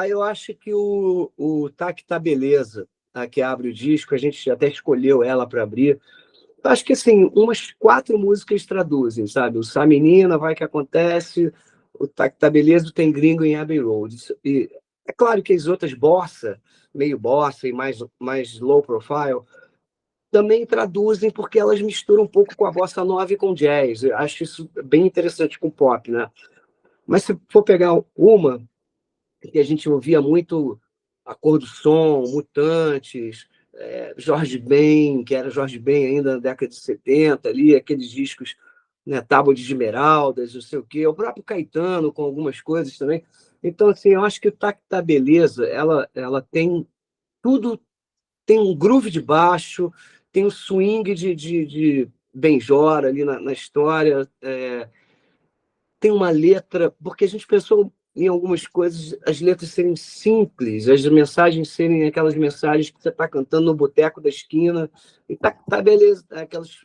eu acho que o Tá Beleza, tá, que abre o disco, a gente até escolheu ela para abrir. Eu acho que assim, umas 4 músicas traduzem, sabe? O Sá Menina, Vai Que Acontece, o Tá Beleza, Tem Gringo em Abbey Road. É claro que as outras bossa, meio bossa e mais low profile, também traduzem porque elas misturam um pouco com a bossa nova e com jazz. Eu acho isso bem interessante com pop, né? Mas se for pegar uma que a gente ouvia muito, A Cor do Som, Mutantes, Jorge Ben, que era Jorge Ben ainda na década de 70, ali, aqueles discos, né, Tábua de Esmeraldas, não sei o quê, o próprio Caetano com algumas coisas também. Então, assim, eu acho que o Tá Beleza, ela tem tudo, tem um groove de baixo, tem um swing de Benjora ali na história, tem uma letra, porque a gente pensou em algumas coisas, as letras serem simples, as mensagens serem aquelas mensagens que você está cantando no boteco da esquina, e tá beleza, aquelas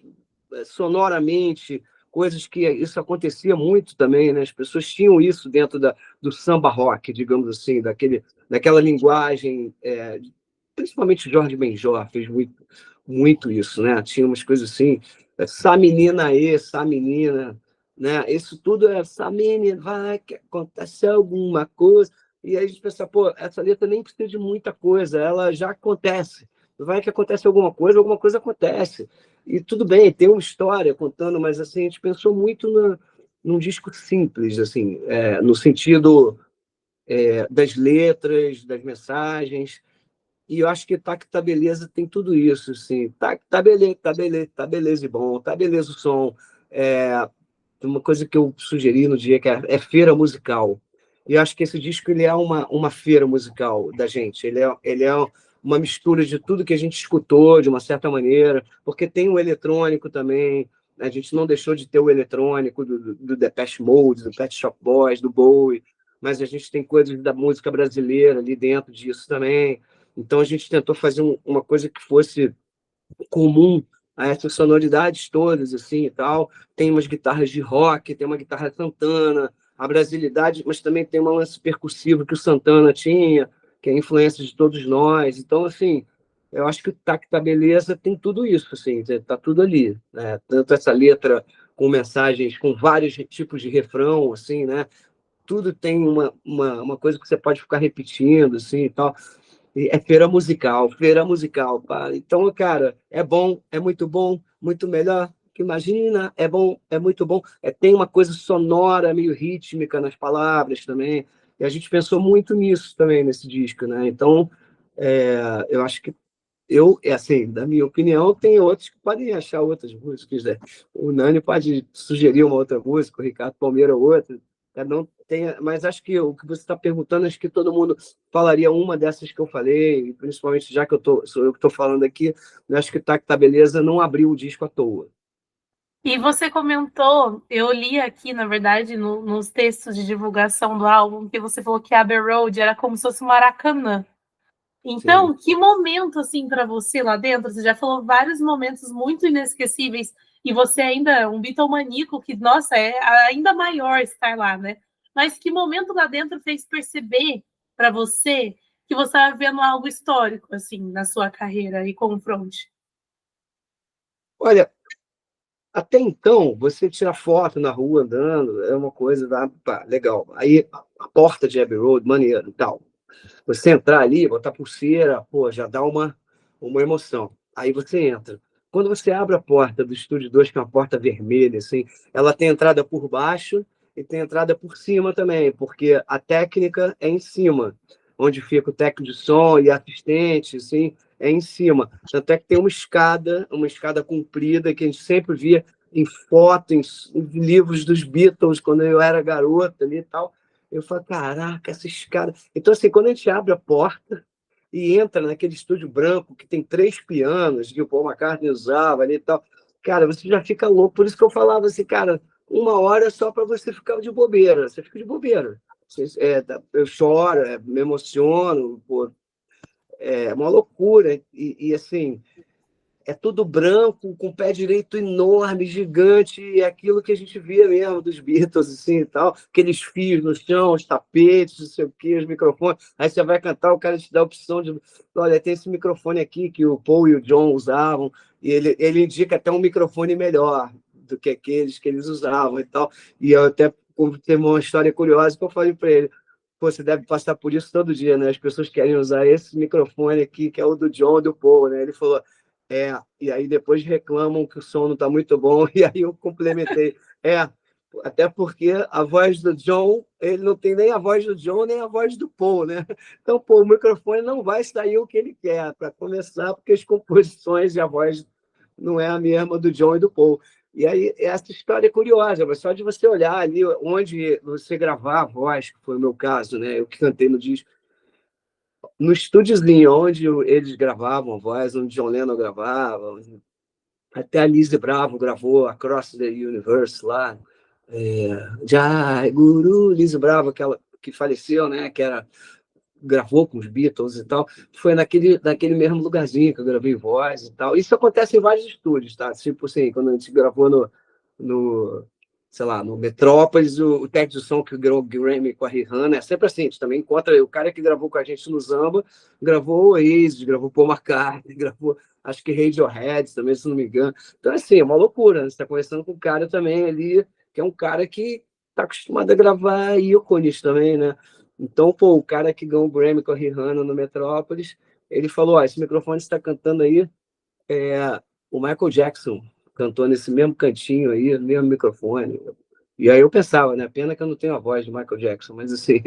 sonoramente, coisas que isso acontecia muito também, né? As pessoas tinham isso dentro do samba rock, digamos assim, daquela linguagem, principalmente Jorge Benjor fez muito isso, né? Tinha umas coisas assim, essa menina aí, essa menina, né? Isso tudo é essa menina, vai que acontece alguma coisa. E aí a gente pensa, pô, essa letra nem precisa de muita coisa, ela já acontece. Vai que acontece alguma coisa acontece. E tudo bem, tem uma história contando, mas assim, a gente pensou muito num disco simples, assim, no sentido das letras, das mensagens. E eu acho que Tá Beleza tem tudo isso, assim. Tá beleza, tá beleza, tá beleza e bom, tá beleza o som. É, uma coisa que eu sugeri no dia, que é feira musical. E eu acho que esse disco ele é uma feira musical da gente. Ele é uma mistura de tudo que a gente escutou, de uma certa maneira, porque tem o eletrônico também. A gente não deixou de ter o eletrônico do Depeche Mode, do Pet Shop Boys, do Bowie, mas a gente tem coisas da música brasileira ali dentro disso também. Então a gente tentou fazer uma coisa que fosse comum a essas sonoridades todas, assim, e tal. Tem umas guitarras de rock, tem uma guitarra Santana, a brasilidade, mas também tem um lance percussivo que o Santana tinha, que é a influência de todos nós. Então, assim, eu acho que o Tá Beleza tem tudo isso, assim, tá tudo ali, né? Tanto essa letra com mensagens, com vários tipos de refrão, assim, né? Tudo tem uma coisa que você pode ficar repetindo, assim, e tal. É feira musical, pá. Então, cara, é muito bom, muito melhor que imagina, é bom, é muito bom. Tem uma coisa sonora, meio rítmica nas palavras também. E a gente pensou muito nisso também nesse disco, né? Então, eu acho que assim, da minha opinião, tem outros que podem achar outras músicas, né? O Nani pode sugerir uma outra música, o Ricardo Palmeira outra. Cada um tem, mas acho que o que você está perguntando, acho que todo mundo falaria uma dessas que eu falei, principalmente já que sou eu que estou falando aqui, eu acho que Tá Beleza não abriu o disco à toa. E você comentou, eu li aqui, na verdade, nos textos de divulgação do álbum, que você falou que Abbey Road era como se fosse um Maracanã. Sim. Então, que momento, assim, para você lá dentro? Você já falou vários momentos muito inesquecíveis, e você ainda é um bitomaníaco que, nossa, é ainda maior estar lá, né? Mas que momento lá dentro fez perceber para você que você estava vendo algo histórico, assim, na sua carreira e confronte? Olha, até então, você tirar foto na rua andando é uma coisa, pá, legal. Aí a porta de Abbey Road, maneiro e tal. Você entrar ali, botar pulseira, pô, já dá uma emoção. Aí você entra. Quando você abre a porta do Estúdio 2, que é uma porta vermelha, assim, ela tem entrada por baixo e tem entrada por cima também, porque a técnica é em cima, onde fica o técnico de som e assistente, assim, é em cima. Tanto é que tem uma escada comprida que a gente sempre via em fotos, em livros dos Beatles, quando eu era garota ali e tal. Eu falo, caraca, essa escada. Então, assim, quando a gente abre a porta e entra naquele estúdio branco que tem 3 pianos que o Paul McCartney usava ali e tal, cara, você já fica louco. Por isso que eu falava assim, cara, 1 hora é só para você ficar de bobeira. Você fica de bobeira. Eu choro, me emociono, pô, é uma loucura. E assim, é tudo branco, com o pé direito enorme, gigante, e é aquilo que a gente via mesmo dos Beatles, assim, e tal, aqueles fios no chão, os tapetes, não sei o quê, os microfones, aí você vai cantar, o cara te dá a opção de, olha, tem esse microfone aqui que o Paul e o John usavam, e ele indica até um microfone melhor do que aqueles que eles usavam e tal, e eu até teve uma história curiosa que eu falei para ele, Pô, você deve passar por isso todo dia, né? As pessoas querem usar esse microfone aqui, que é o do John, do Paul, né? Ele falou, e aí depois reclamam que o som não está muito bom, e aí eu complementei, até porque a voz do John, ele não tem nem a voz do John, nem a voz do Paul, né? Então, pô, o microfone não vai sair o que ele quer, para começar, porque as composições e a voz não é a mesma do John e do Paul. E aí, essa história é curiosa, mas só de você olhar ali onde você gravar a voz, que foi o meu caso, né? Eu que cantei no disco, no estúdiozinho onde eles gravavam a voz, onde John Lennon gravava, até a Lizzy Bravo gravou Across the Universe lá, Jai Guru, Lizzy Bravo, aquela que faleceu, né? Que era gravou com os Beatles e tal, foi naquele mesmo lugarzinho que eu gravei voz e tal. Isso acontece em vários estúdios, tá? Tipo assim, quando a gente gravou no sei lá, no Metrópolis, o técnico de som que gravou Grammy com a Rihanna, é sempre assim, a gente também encontra o cara que gravou com a gente no Zamba, gravou o Oasis, gravou Paul McCartney, gravou, acho que Radiohead também, se não me engano. Então, assim, é uma loucura, né? Você está conversando com um cara também ali, que é um cara que está acostumado a gravar ícones também, né? Então, pô, o cara que ganhou o Grammy com a Rihanna no Metrópolis, ele falou, esse microfone que você está cantando aí, o Michael Jackson cantou nesse mesmo cantinho aí, no mesmo microfone. E aí eu pensava, né? Pena que eu não tenho a voz de Michael Jackson, mas assim,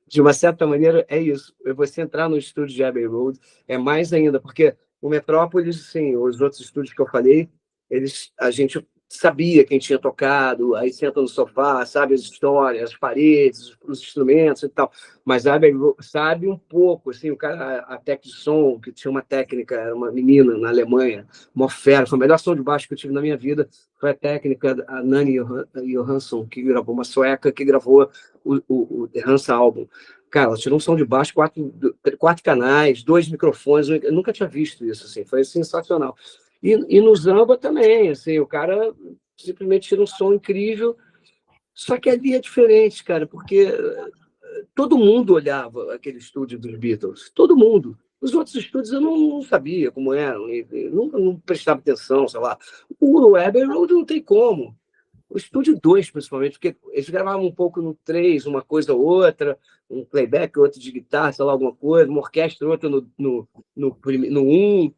de uma certa maneira é isso. Você entrar no estúdio de Abbey Road é mais ainda, porque o Metrópolis, assim, os outros estúdios que eu falei, a gente sabia quem tinha tocado, aí senta no sofá, sabe as histórias, as paredes, os instrumentos e tal. Mas a Abbey Road sabe um pouco, assim, o cara, a técnica de som, que tinha uma técnica, era uma menina na Alemanha, uma fera, foi o melhor som de baixo que eu tive na minha vida, foi a técnica, a Nani Johansson, que gravou, uma sueca que gravou o The Hansa Album. Cara, ela tirou um som de baixo, quatro canais, dois microfones, eu nunca tinha visto isso, assim, foi sensacional. E no Zamba também, assim, o cara simplesmente tira um som incrível, só que ali é diferente, cara, porque todo mundo olhava aquele estúdio dos Beatles, todo mundo. Os outros estúdios eu não sabia como eram, não prestava atenção, sei lá. O Abbey Road não tem como. O estúdio 2 principalmente, porque eles gravavam um pouco no 3, uma coisa ou outra, um playback, outro de guitarra, sei lá, alguma coisa, uma orquestra, outra no 1,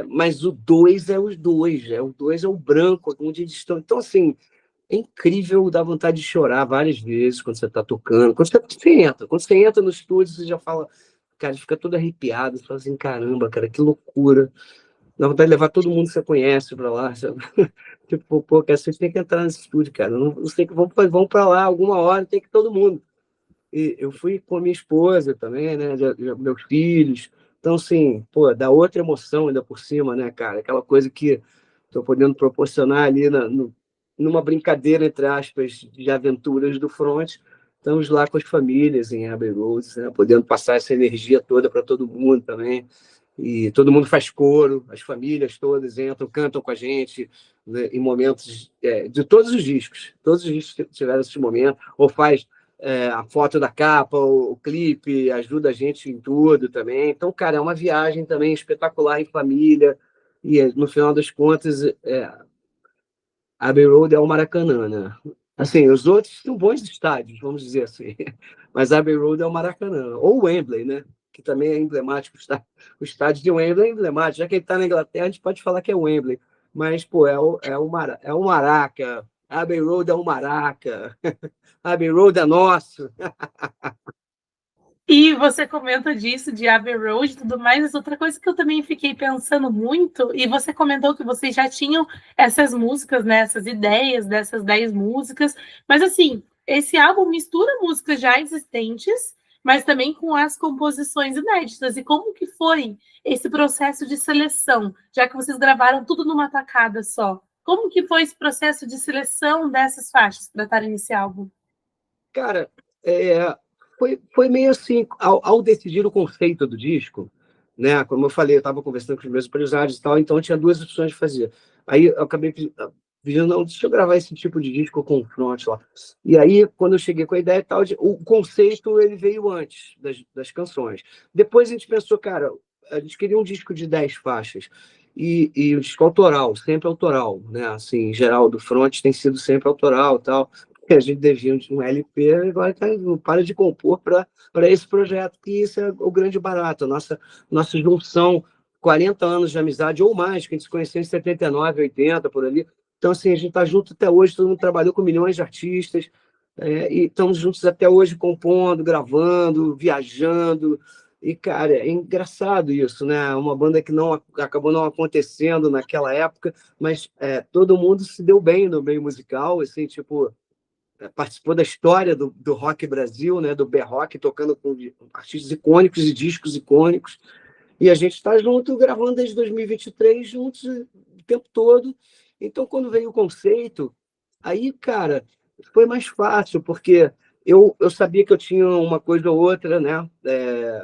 mas o 2 é os dois, o 2 é o branco, onde eles estão. Então, assim, é incrível, dá vontade de chorar várias vezes quando você está tocando. Quando você entra no estúdio, você já fala, cara, fica todo arrepiado, você fala assim, caramba, cara, que loucura. Dá vontade de levar todo mundo que você conhece para lá, sabe? Tipo, pô, cara, vocês têm que entrar nesse estúdio, cara. Não sei que vão para lá alguma hora, tem que todo mundo. E eu fui com a minha esposa também, né? Meus filhos. Então, assim, pô, dá outra emoção ainda por cima, né, cara? Aquela coisa que estou podendo proporcionar ali numa brincadeira, entre aspas, de aventuras do front. Estamos lá com as famílias em Abbey Road, né? Podendo passar essa energia toda para todo mundo também. E todo mundo faz coro, as famílias todas entram, cantam com a gente, né, em momentos de todos os discos tiveram esse momento, ou faz a foto da capa, o clipe, ajuda a gente em tudo também. Então, cara, é uma viagem também espetacular em família, e no final das contas, Abbey Road é o Maracanã, né? Assim, os outros são bons estádios, vamos dizer assim, mas Abbey Road é o Maracanã, ou o Wembley, né? Que também é emblemático, o estádio de Wembley é emblemático, já que ele está na Inglaterra, a gente pode falar que é Wembley, mas, pô, é o Maraca, Abbey Road é o Maraca, Abbey Road é nosso. E você comenta disso, de Abbey Road e tudo mais, mas outra coisa que eu também fiquei pensando muito, e você comentou que vocês já tinham essas músicas, né, essas ideias dessas 10 músicas, mas assim, esse álbum mistura músicas já existentes, mas também com as composições inéditas. E como que foi esse processo de seleção, já que vocês gravaram tudo numa tacada só? Como que foi esse processo de seleção dessas faixas para estar nesse álbum? Cara, foi meio assim, ao decidir o conceito do disco, né? Como eu falei, eu estava conversando com os meus empresários e tal, então tinha duas opções de fazer. Aí eu acabei pedindo, não, deixa eu gravar esse tipo de disco com front lá. E aí, quando eu cheguei com a ideia e tal, o conceito ele veio antes das canções. Depois a gente pensou, cara, a gente queria um disco de 10 faixas. E um disco autoral, sempre autoral, né? Assim, em geral, do front tem sido sempre autoral e tal. a gente devia um LP, agora não para de compor para esse projeto, que isso é o grande barato, nossa junção, 40 anos de amizade ou mais, que a gente se conheceu em 79, 80, por ali. Então, assim, a gente está junto até hoje, todo mundo trabalhou com milhões de artistas, e estamos juntos até hoje, compondo, gravando, viajando. E, cara, é engraçado isso, né? Uma banda que não acabou não acontecendo naquela época, mas todo mundo se deu bem no meio musical, assim, tipo, participou da história do rock Brasil, né? Do B-Rock, tocando com artistas icônicos e discos icônicos. E a gente está junto, gravando desde 2023, juntos o tempo todo. Então, quando veio o conceito, aí, cara, foi mais fácil, porque eu sabia que eu tinha uma coisa ou outra, né?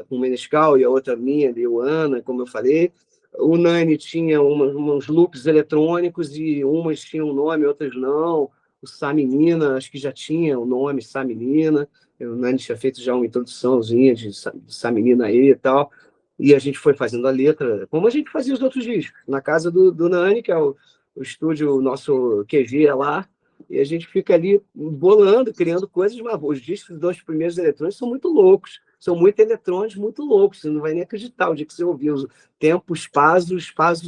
Com o Menescal e a outra minha, de Ana, como eu falei. O Nani tinha uns loops eletrônicos e umas tinham um nome, outras não. O Sá Menina, acho que já tinha o nome Sá Menina. O Nani tinha feito já uma introduçãozinha de Sá Menina aí e tal. E a gente foi fazendo a letra, como a gente fazia os outros discos, na casa do Nani, que é o estúdio, o nosso QG é lá, e a gente fica ali bolando, criando coisas, mas os discos dos dois primeiros eletrônicos são muito loucos, são muito eletrônicos, muito loucos, você não vai nem acreditar o dia que você ouviu o tempo, espaço,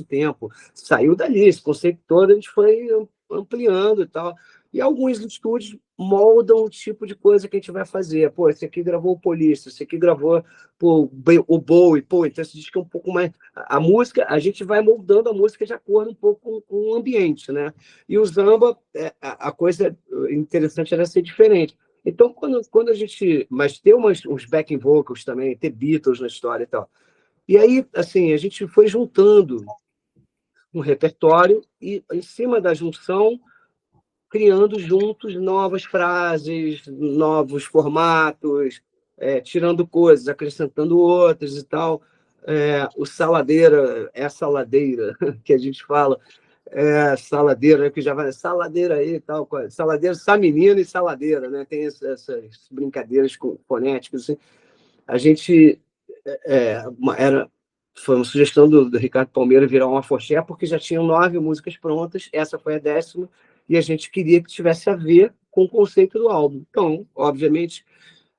tempo. Saiu dali, esse conceito todo a gente foi ampliando e tal. E alguns estúdios moldam o tipo de coisa que a gente vai fazer. Pô, esse aqui gravou o Polícia, esse aqui gravou o Bowie, pô, então esse disco é um pouco mais... A música, a gente vai moldando a música de acordo um pouco com o ambiente, né? E o Samba, a coisa interessante era ser diferente. Então, quando a gente... Mas ter uns backing vocals também, ter Beatles na história e tal. E aí, assim, a gente foi juntando um repertório e, em cima da junção, criando juntos novas frases, novos formatos, tirando coisas, acrescentando outras e tal. O Saladeira é a saladeira que a gente fala, saladeira, que já vai, saladeira aí e tal, saladeira, menina e saladeira, né? Tem essas brincadeiras fonéticas. Assim. A gente foi uma sugestão do Ricardo Palmeira virar uma afoxé, porque já tinham 9 músicas prontas, essa foi a 10ª, e a gente queria que tivesse a ver com o conceito do álbum. Então, obviamente,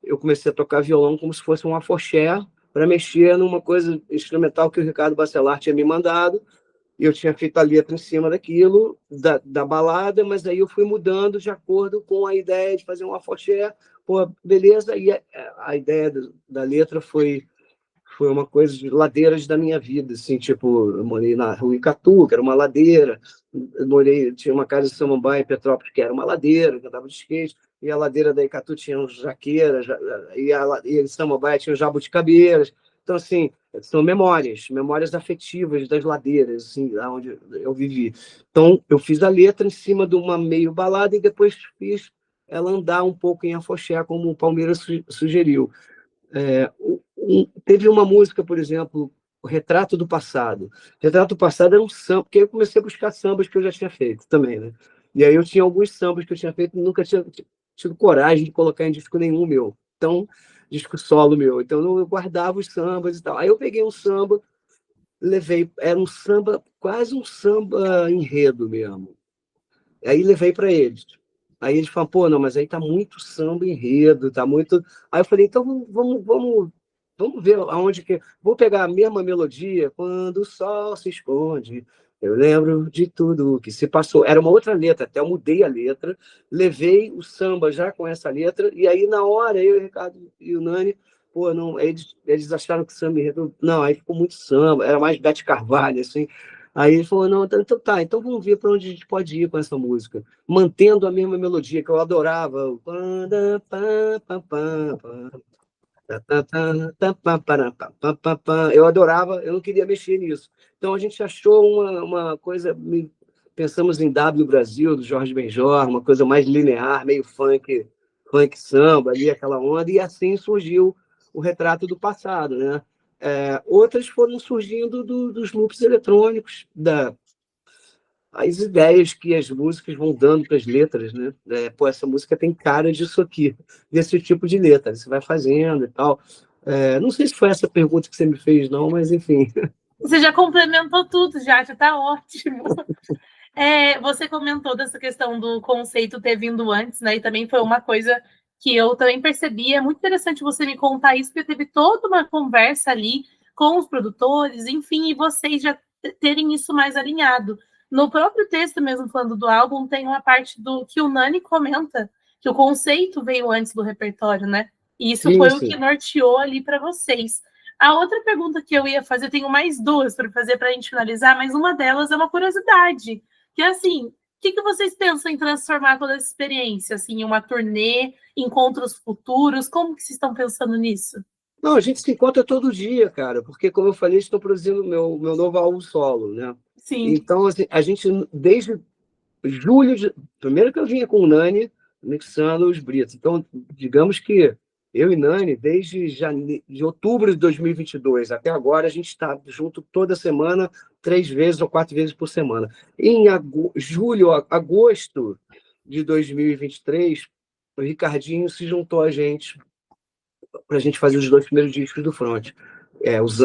eu comecei a tocar violão como se fosse um afoxé, para mexer numa coisa instrumental que o Ricardo Bacelar tinha me mandado, e eu tinha feito a letra em cima daquilo, da balada, mas aí eu fui mudando de acordo com a ideia de fazer um afoxé. Pô, beleza, e a ideia da letra foi uma coisa de ladeiras da minha vida, assim, tipo, eu morei na Rua Icatu, que era uma ladeira, tinha uma casa de Samambaia em Petrópolis, que era uma ladeira, que eu andava de skate, e a ladeira da Icatu tinha um jaqueira, e em Samambaia tinha um jabuticabeiras, então, assim, são memórias afetivas das ladeiras, assim, onde eu vivi. Então, eu fiz a letra em cima de uma meio balada e depois fiz ela andar um pouco em afoxé, como o Palmeiras sugeriu. Teve uma música, por exemplo, o Retrato do Passado. Retrato do Passado era um samba, porque eu comecei a buscar sambas que eu já tinha feito também, né? E aí eu tinha alguns sambas que eu tinha feito e nunca tinha tido coragem de colocar em disco nenhum meu. Então, disco solo meu. Então, eu guardava os sambas e tal. Aí eu peguei um samba, levei, era um samba, quase um samba enredo mesmo. Aí levei para eles. Aí eles falaram, pô, não, mas aí tá muito samba enredo, tá muito. Aí eu falei, então vamos ver aonde que. Vou pegar a mesma melodia, quando o sol se esconde. Eu lembro de tudo que se passou. Era uma outra letra, até eu mudei a letra, levei o samba já com essa letra, e aí na hora eu, o Ricardo e o Nani, pô, não, eles acharam que samba enredo. Não, aí ficou muito samba, era mais Bete Carvalho, assim. Aí ele falou, não, então tá, então vamos ver para onde a gente pode ir com essa música, mantendo a mesma melodia que eu adorava. Eu adorava, eu não queria mexer nisso. Então a gente achou uma coisa, pensamos em W Brasil, do Jorge Benjor, uma coisa mais linear, meio funk samba, ali aquela onda, e assim surgiu o Retrato do Passado, né? Outras foram surgindo dos loops eletrônicos, as ideias que as músicas vão dando para as letras, né? Pô, essa música tem cara disso aqui, desse tipo de letra, você vai fazendo e tal. Não sei se foi essa pergunta que você me fez, não, mas enfim. Você já complementou tudo, já tá ótimo. Você comentou dessa questão do conceito ter vindo antes, né? E também foi uma coisa que eu também percebi. É muito interessante você me contar isso, porque teve toda uma conversa ali com os produtores, enfim, e vocês já terem isso mais alinhado. No próprio texto mesmo, falando do álbum, tem uma parte do que o Nani comenta, que o conceito veio antes do repertório, né? E isso Sim, foi o que sim. norteou ali para vocês. A outra pergunta que eu ia fazer, eu tenho mais duas para fazer para a gente finalizar, mas uma delas é uma curiosidade. Que assim, o que vocês pensam em transformar toda essa experiência, assim, em uma turnê, encontros futuros? Como que vocês estão pensando nisso? Não, a gente se encontra todo dia, cara, porque, como eu falei, estou produzindo meu novo álbum solo, né? Sim, Então, assim, a gente, desde julho, primeiro que eu vinha com o Nani, mixando os Britos. Então, digamos que eu e Nani, desde de outubro de 2022 até agora, a gente está junto toda semana, 3 vezes ou 4 vezes por semana. Em julho, agosto de 2023, o Ricardinho se juntou a gente para a gente fazer os 2 primeiros discos do Front.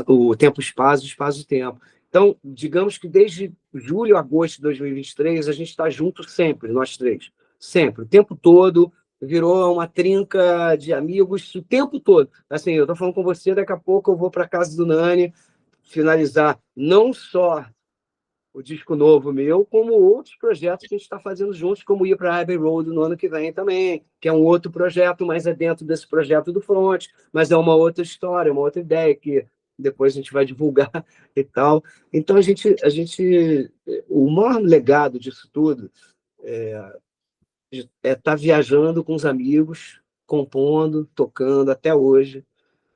O Tempo Espaço, Espaço Tempo. Então, digamos que desde julho, agosto de 2023, a gente está junto sempre, nós três. Sempre, o tempo todo, virou uma trinca de amigos o tempo todo. Assim, eu estou falando com você, daqui a pouco eu vou para a casa do Nani finalizar não só o disco novo meu, como outros projetos que a gente está fazendo juntos, como ir para a Abbey Road no ano que vem também, que é um outro projeto, mas é dentro desse projeto do Front, mas é uma outra história, uma outra ideia que depois a gente vai divulgar e tal. Então, o maior legado disso tudo é estar viajando com os amigos, compondo, tocando até hoje.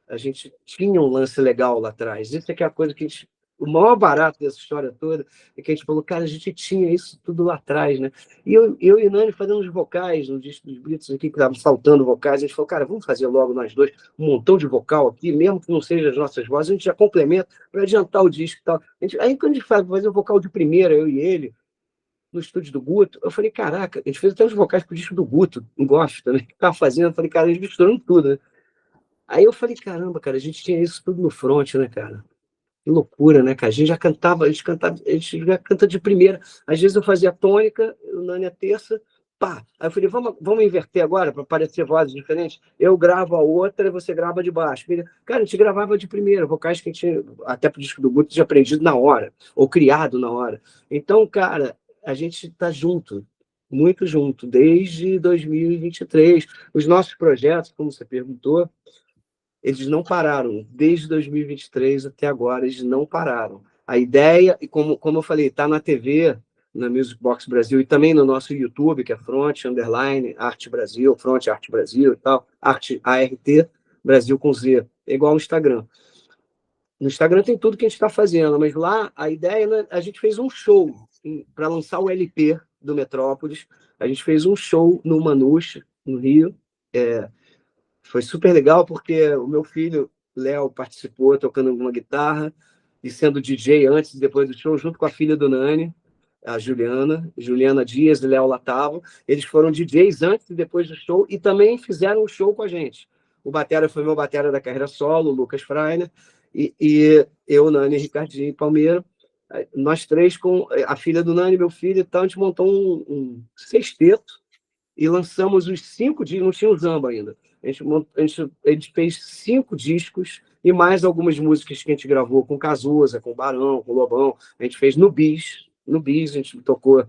A gente tinha um lance legal lá atrás. Isso é que é a coisa que a gente, o maior barato dessa história toda é que a gente falou, cara, a gente tinha isso tudo lá atrás, né? E eu e Nani fazendo os vocais no disco dos Beatles aqui, que estavam faltando vocais, a gente falou, cara, vamos fazer logo nós dois um montão de vocal aqui, mesmo que não seja as nossas vozes, a gente já complementa para adiantar o disco e tal. Aí quando a gente faz fazer o vocal de primeira, eu e ele, no estúdio do Guto, eu falei, caraca, a gente fez até os vocais pro disco do Guto, um gosto também, que tava fazendo, eu falei, cara, a gente misturando tudo, né? Aí eu falei, caramba, cara, a gente tinha isso tudo no front, né, cara? Que loucura, né, cara? A gente já canta de primeira. Às vezes eu fazia tônica, o Nani a terça, pá. Aí eu falei, vamos inverter agora para parecer vozes diferentes? Eu gravo a outra e você grava de baixo. Cara, a gente gravava de primeira, vocais que a gente, até pro disco do Guto, tinha aprendido na hora, ou criado na hora. Então, cara, a gente tá junto, muito junto, desde 2023. Os nossos projetos, como você perguntou, eles não pararam. Desde 2023 até agora, eles não pararam. A ideia, e como eu falei, está na TV, na Music Box Brasil, e também no nosso YouTube, que é Front, Underline, Arte Brasil, Front Arte Brasil e tal, Arte ART, Brasil com Z. É igual ao Instagram. No Instagram tem tudo que a gente está fazendo, mas lá a ideia, né, a gente fez um show para lançar o LP do Metrópolis. A gente fez um show no Manus, no Rio. Foi super legal porque o meu filho, Léo, participou tocando alguma guitarra e sendo DJ antes e depois do show, junto com a filha do Nani, a Juliana Dias e Léo Latavo. Eles foram DJs antes e depois do show e também fizeram um show com a gente. O batera foi meu batera da carreira solo, o Lucas Freiner, e eu, Nani, Ricardinho e Palmeira. Nós três com a filha do Nani, meu filho e tal, a gente montou um sexteto e lançamos os 5 discos, não tinha o Zamba ainda. A gente fez 5 discos e mais algumas músicas que a gente gravou com Cazuza, com Barão, com Lobão. A gente fez no Bis a gente tocou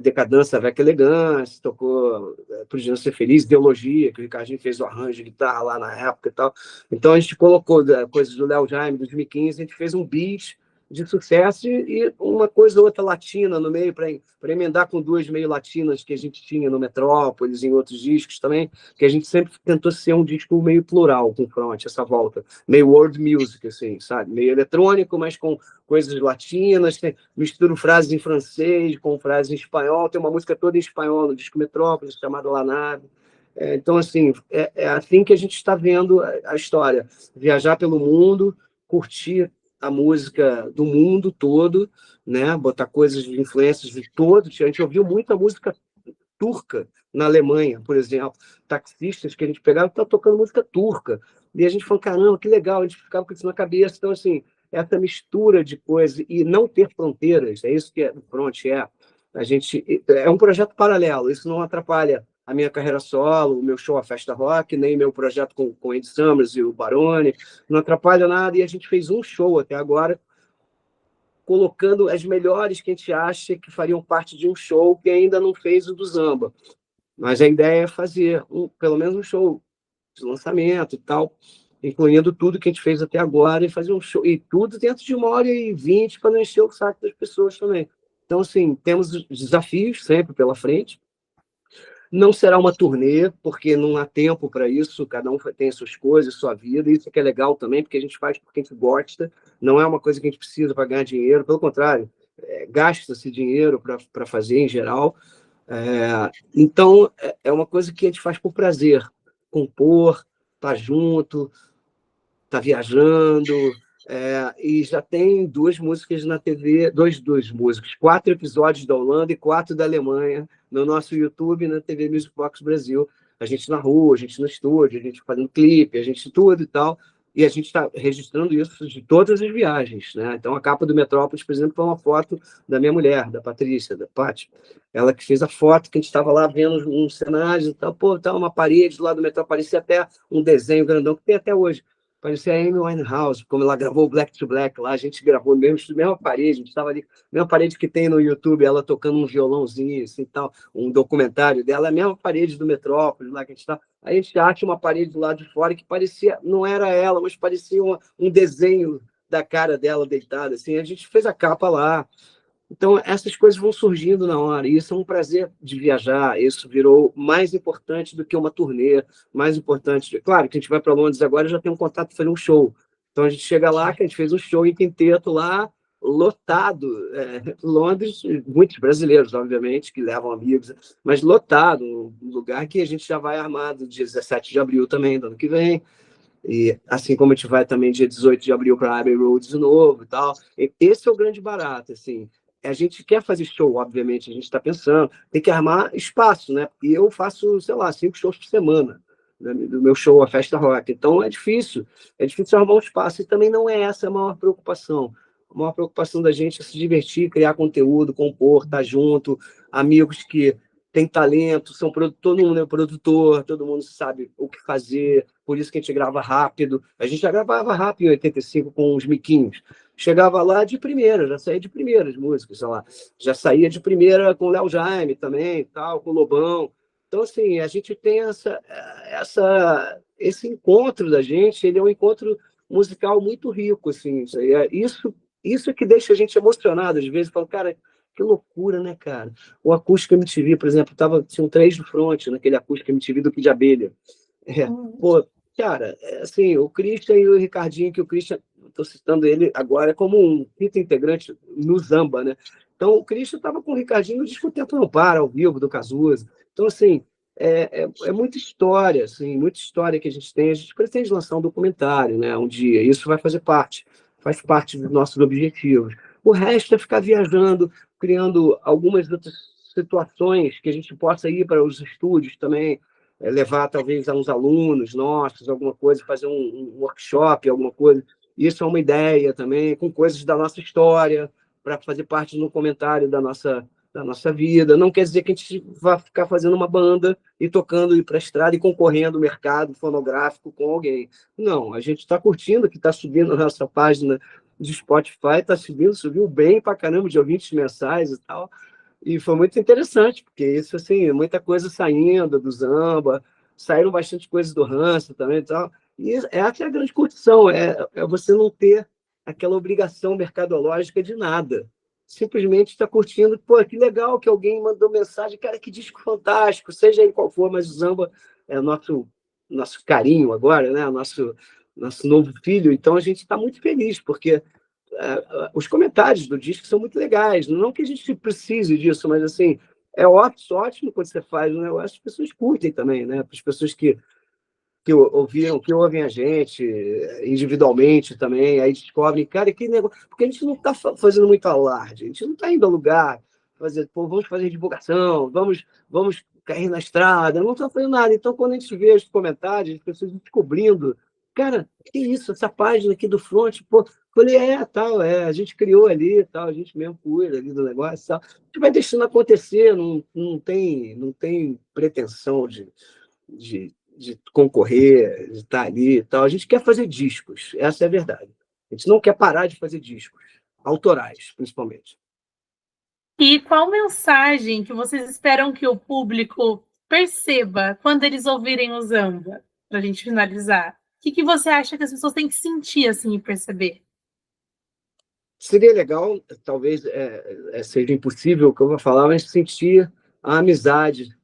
Decadência avec Elegância, tocou Podia Ser Feliz, Ideologia, que o Ricardinho fez o arranjo de guitarra lá na época e tal. Então a gente colocou coisas do Léo Jaime, 2015, a gente fez um bis de sucesso e uma coisa ou outra latina no meio, para emendar com 2 meio latinas que a gente tinha no Metrópolis, em outros discos também, que a gente sempre tentou ser um disco meio plural com o Front, essa volta, meio world music, assim, sabe? Meio eletrônico, mas com coisas latinas, misturo frases em francês com frases em espanhol, tem uma música toda em espanhol no disco Metrópolis, chamada La Nave. Então, assim, é assim que a gente está vendo a história. Viajar pelo mundo, curtir a música do mundo todo, né? Botar coisas de influências de todos. A gente ouviu muita música turca na Alemanha, por exemplo. Taxistas que a gente pegava estavam tocando música turca. E a gente falou, caramba, que legal, a gente ficava com isso na cabeça. Então, assim, essa mistura de coisas e não ter fronteiras, é isso que o Front é. A gente é um projeto paralelo, isso não atrapalha a minha carreira solo, o meu show A Festa Rock, nem meu projeto com o Andy Summers e o Barone, não atrapalha nada, e a gente fez um show até agora, colocando as melhores que a gente acha que fariam parte de um show que ainda não fez o do Zamba. Mas a ideia é fazer pelo menos um show de lançamento e tal, incluindo tudo que a gente fez até agora, e fazer um show, e tudo dentro de 1h20 para não encher o saco das pessoas também. Então, assim, temos desafios sempre pela frente. Não será uma turnê, porque não há tempo para isso, cada um tem suas coisas, sua vida, e isso que é legal também, porque a gente faz porque a gente gosta, não é uma coisa que a gente precisa para ganhar dinheiro, pelo contrário, gasta-se dinheiro para fazer em geral. Então, é uma coisa que a gente faz por prazer, compor, estar junto, estar viajando, e já tem 2 músicas na TV, dois músicos, 4 episódios da Holanda e 4 da Alemanha, no nosso YouTube e na TV Music Box Brasil. A gente na rua, a gente no estúdio, a gente fazendo clipe, a gente tudo e tal. E a gente está registrando isso de todas as viagens, né? Então, a capa do Metrópolis, por exemplo, foi uma foto da minha mulher, da Patrícia, da Paty. Ela que fez a foto, que a gente estava lá vendo um cenário e tal. Pô, tá uma parede lá do metrô, parecia até um desenho grandão, que tem até hoje. Parecia a Amy Winehouse, como ela gravou o Black to Black lá, a gente gravou mesmo, mesma parede, a gente estava ali, mesma parede que tem no YouTube, ela tocando um violãozinho, assim, tal, um documentário dela, a mesma parede do Metrópolis lá que a gente está. Aí a gente acha uma parede do lado de fora que parecia, não era ela, mas parecia um desenho da cara dela deitada, assim, a gente fez a capa lá. Então, essas coisas vão surgindo na hora, e isso é um prazer de viajar, isso virou mais importante do que uma turnê, mais importante. Claro que a gente vai para Londres agora e já tem um contato para fazer um show. Então, a gente chega lá, que a gente fez um show em quinteto lá, lotado. Londres, muitos brasileiros, obviamente, que levam amigos, mas lotado, um lugar que a gente já vai armado dia 17 de abril também, do ano que vem. E assim como a gente vai também dia 18 de abril para a Abbey Road de novo e tal. Esse é o grande barato, assim. A gente quer fazer show, obviamente, a gente está pensando, tem que armar espaço, né? E eu faço, sei lá, 5 shows por semana, né, do meu show, a Festa Rock. Então é difícil arrumar um espaço, e também não é essa a maior preocupação. A maior preocupação da gente é se divertir, criar conteúdo, compor, estar junto, amigos que têm talento, são todo mundo é produtor, todo mundo sabe o que fazer, por isso que a gente grava rápido. A gente já gravava rápido em 85 com os miquinhos. Chegava lá de primeira, já saía de primeira as músicas, sei lá. Já saía de primeira com o Léo Jaime também, tal, com o Lobão. Então, assim, a gente tem esse encontro da gente, ele é um encontro musical muito rico, assim. Isso que deixa a gente emocionado, às vezes, fala, cara, que loucura, né, cara? O Acústico MTV, por exemplo, tinham 3 no front, naquele Acústico MTV do Kid de Abelha. Pô, cara, assim, o Christian e o Ricardinho, que o Christian, estou citando ele agora como um quinto integrante no Zamba, né? Então, o Christian estava com o Ricardinho no disco Tempo Não Para, ao vivo, do Cazuza. Então, assim, é muita história, assim, muita história que a gente tem. A gente pretende lançar um documentário, né, um dia. Isso vai fazer parte, faz parte dos nossos objetivos. O resto é ficar viajando, criando algumas outras situações que a gente possa ir para os estúdios também, levar talvez a uns alunos nossos, alguma coisa, fazer um workshop, alguma coisa. Isso é uma ideia também, com coisas da nossa história, para fazer parte no comentário da nossa vida. Não quer dizer que a gente vá ficar fazendo uma banda e tocando, ir para a estrada e concorrendo no mercado fonográfico com alguém. Não, a gente está curtindo, que está subindo na nossa página de Spotify, está subindo, subiu bem para caramba de ouvintes mensais e tal. E foi muito interessante, porque isso, assim, muita coisa saindo do Zamba, saíram bastante coisas do Hanson também e tal. E essa é a grande curtição, é você não ter aquela obrigação mercadológica de nada. Simplesmente está curtindo, pô, que legal que alguém mandou mensagem, cara, que disco fantástico, seja ele qual for, mas o Zamba é o nosso carinho agora, né? Nosso novo filho. Então a gente está muito feliz, porque os comentários do disco são muito legais. Não que a gente precise disso, mas assim, é ótimo quando você faz um negócio, as pessoas curtem também, né? As pessoas que ouvem a gente individualmente também, aí descobrem, cara, que negócio. Porque a gente não está fazendo muito alarde, a gente não está indo a lugar, pô, vamos fazer divulgação, vamos cair na estrada, não está fazendo nada. Então, quando a gente vê os comentários, as pessoas descobrindo, cara, que isso, essa página aqui do Front, pô, Falei, tal, a gente criou ali, tal, a gente mesmo cuida ali do negócio, tal. A gente vai deixando acontecer, não tem pretensão de concorrer, de estar ali e tal. A gente quer fazer discos, essa é a verdade. A gente não quer parar de fazer discos, autorais, principalmente. E qual mensagem que vocês esperam que o público perceba quando eles ouvirem o Zamba? Para a gente finalizar. O que você acha que as pessoas têm que sentir assim e perceber? Seria legal, talvez seja impossível o que eu vou falar, mas sentir a amizade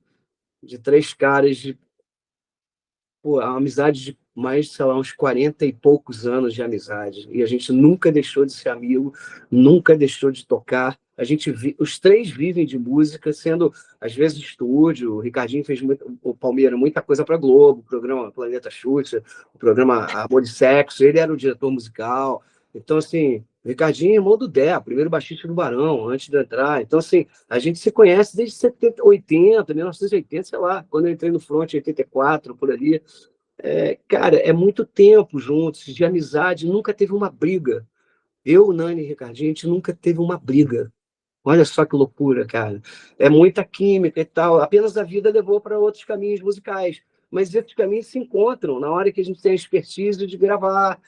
de três caras pô, a amizade de mais, sei lá, uns 40 e poucos anos de amizade. E a gente nunca deixou de ser amigo, nunca deixou de tocar. Os três vivem de música, sendo, às vezes, estúdio. O Ricardinho fez muito, o Palmeira, muita coisa para Globo, o programa Planeta Xuxa, o programa Amor e Sexo. Ele era o diretor musical. Então, assim, o Ricardinho é irmão do Dé, primeiro baixista do Barão, antes de entrar. Então, assim, a gente se conhece desde 70, 80, 1980, sei lá, quando eu entrei no Front em 84, por ali. Cara, é muito tempo juntos, de amizade, nunca teve uma briga. Eu, Nani e Ricardinho, a gente nunca teve uma briga. Olha só que loucura, cara. É muita química e tal. Apenas a vida levou para outros caminhos musicais. Mas esses caminhos se encontram na hora que a gente tem a expertise de gravar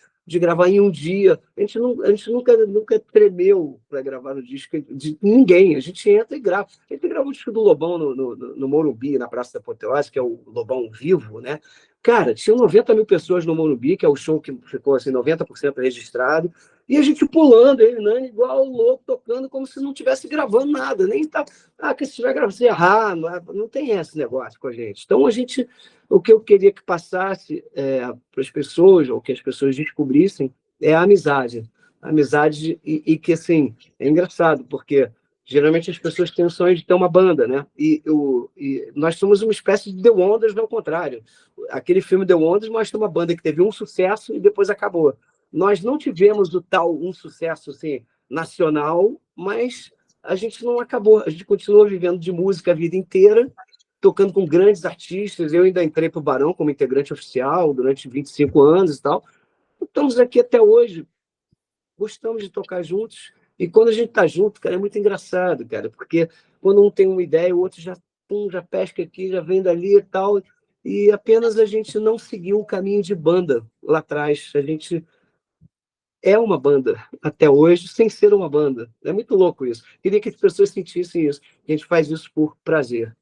em um dia. A gente nunca tremeu para gravar no disco de ninguém. A gente entra e grava. A gente gravou o disco do Lobão no Morumbi, na Praça da Apoteose, que é o Lobão Vivo, né? Cara, tinha 90 mil pessoas no Morumbi, que é o show que ficou assim, 90% registrado. E a gente pulando, ele, Nani, igual louco, tocando como se não estivesse gravando nada, nem tá. Que se estiver gravando, você errar, não tem esse negócio com a gente. Então, o que eu queria que passasse para as pessoas, ou que as pessoas descobrissem, é a amizade. A amizade, e que, assim, é engraçado, porque geralmente as pessoas têm o sonho de ter uma banda, né? E nós somos uma espécie de The Wonders, ao contrário. Aquele filme The Wonders mostra uma banda que teve um sucesso e depois acabou. Nós não tivemos um sucesso assim, nacional, mas a gente não acabou. A gente continuou vivendo de música a vida inteira, tocando com grandes artistas. Eu ainda entrei para o Barão como integrante oficial durante 25 anos e tal. Estamos aqui até hoje, gostamos de tocar juntos. E quando a gente está junto, cara, é muito engraçado, cara, porque quando um tem uma ideia, o outro já pesca aqui, já vem dali e tal. E apenas a gente não seguiu o caminho de banda lá atrás. A gente é uma banda até hoje, sem ser uma banda. É muito louco isso. Queria que as pessoas sentissem isso. A gente faz isso por prazer.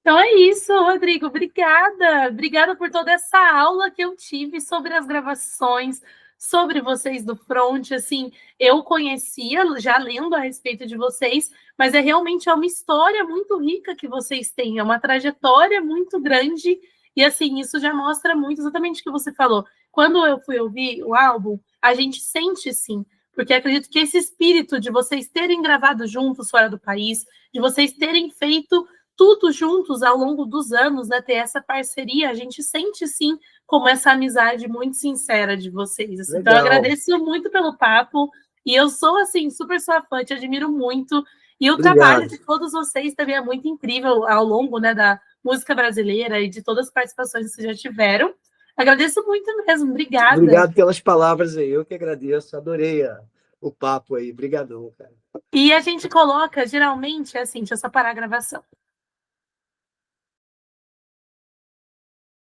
Então é isso, Rodrigo. Obrigada. Obrigada por toda essa aula que eu tive sobre as gravações, sobre vocês do Front. Assim, eu conhecia já lendo a respeito de vocês, mas realmente uma história muito rica que vocês têm, é uma trajetória muito grande. E assim, isso já mostra muito exatamente o que você falou. Quando eu fui ouvir o álbum, a gente sente sim, porque acredito que esse espírito de vocês terem gravado juntos fora do país, de vocês terem feito tudo juntos ao longo dos anos, né, ter essa parceria, a gente sente sim como essa amizade muito sincera de vocês. Assim. Então, eu Legal. agradeço muito pelo papo e eu sou assim super sua fã, te admiro muito. E o trabalho Obrigado. de todos vocês também é muito incrível ao longo, né, da música brasileira e de todas as participações que vocês já tiveram. Agradeço muito mesmo, obrigada. Obrigado pelas palavras aí. Eu que agradeço. Adorei o papo aí. Obrigadão, cara. E a gente coloca, geralmente, assim, deixa eu só parar a gravação.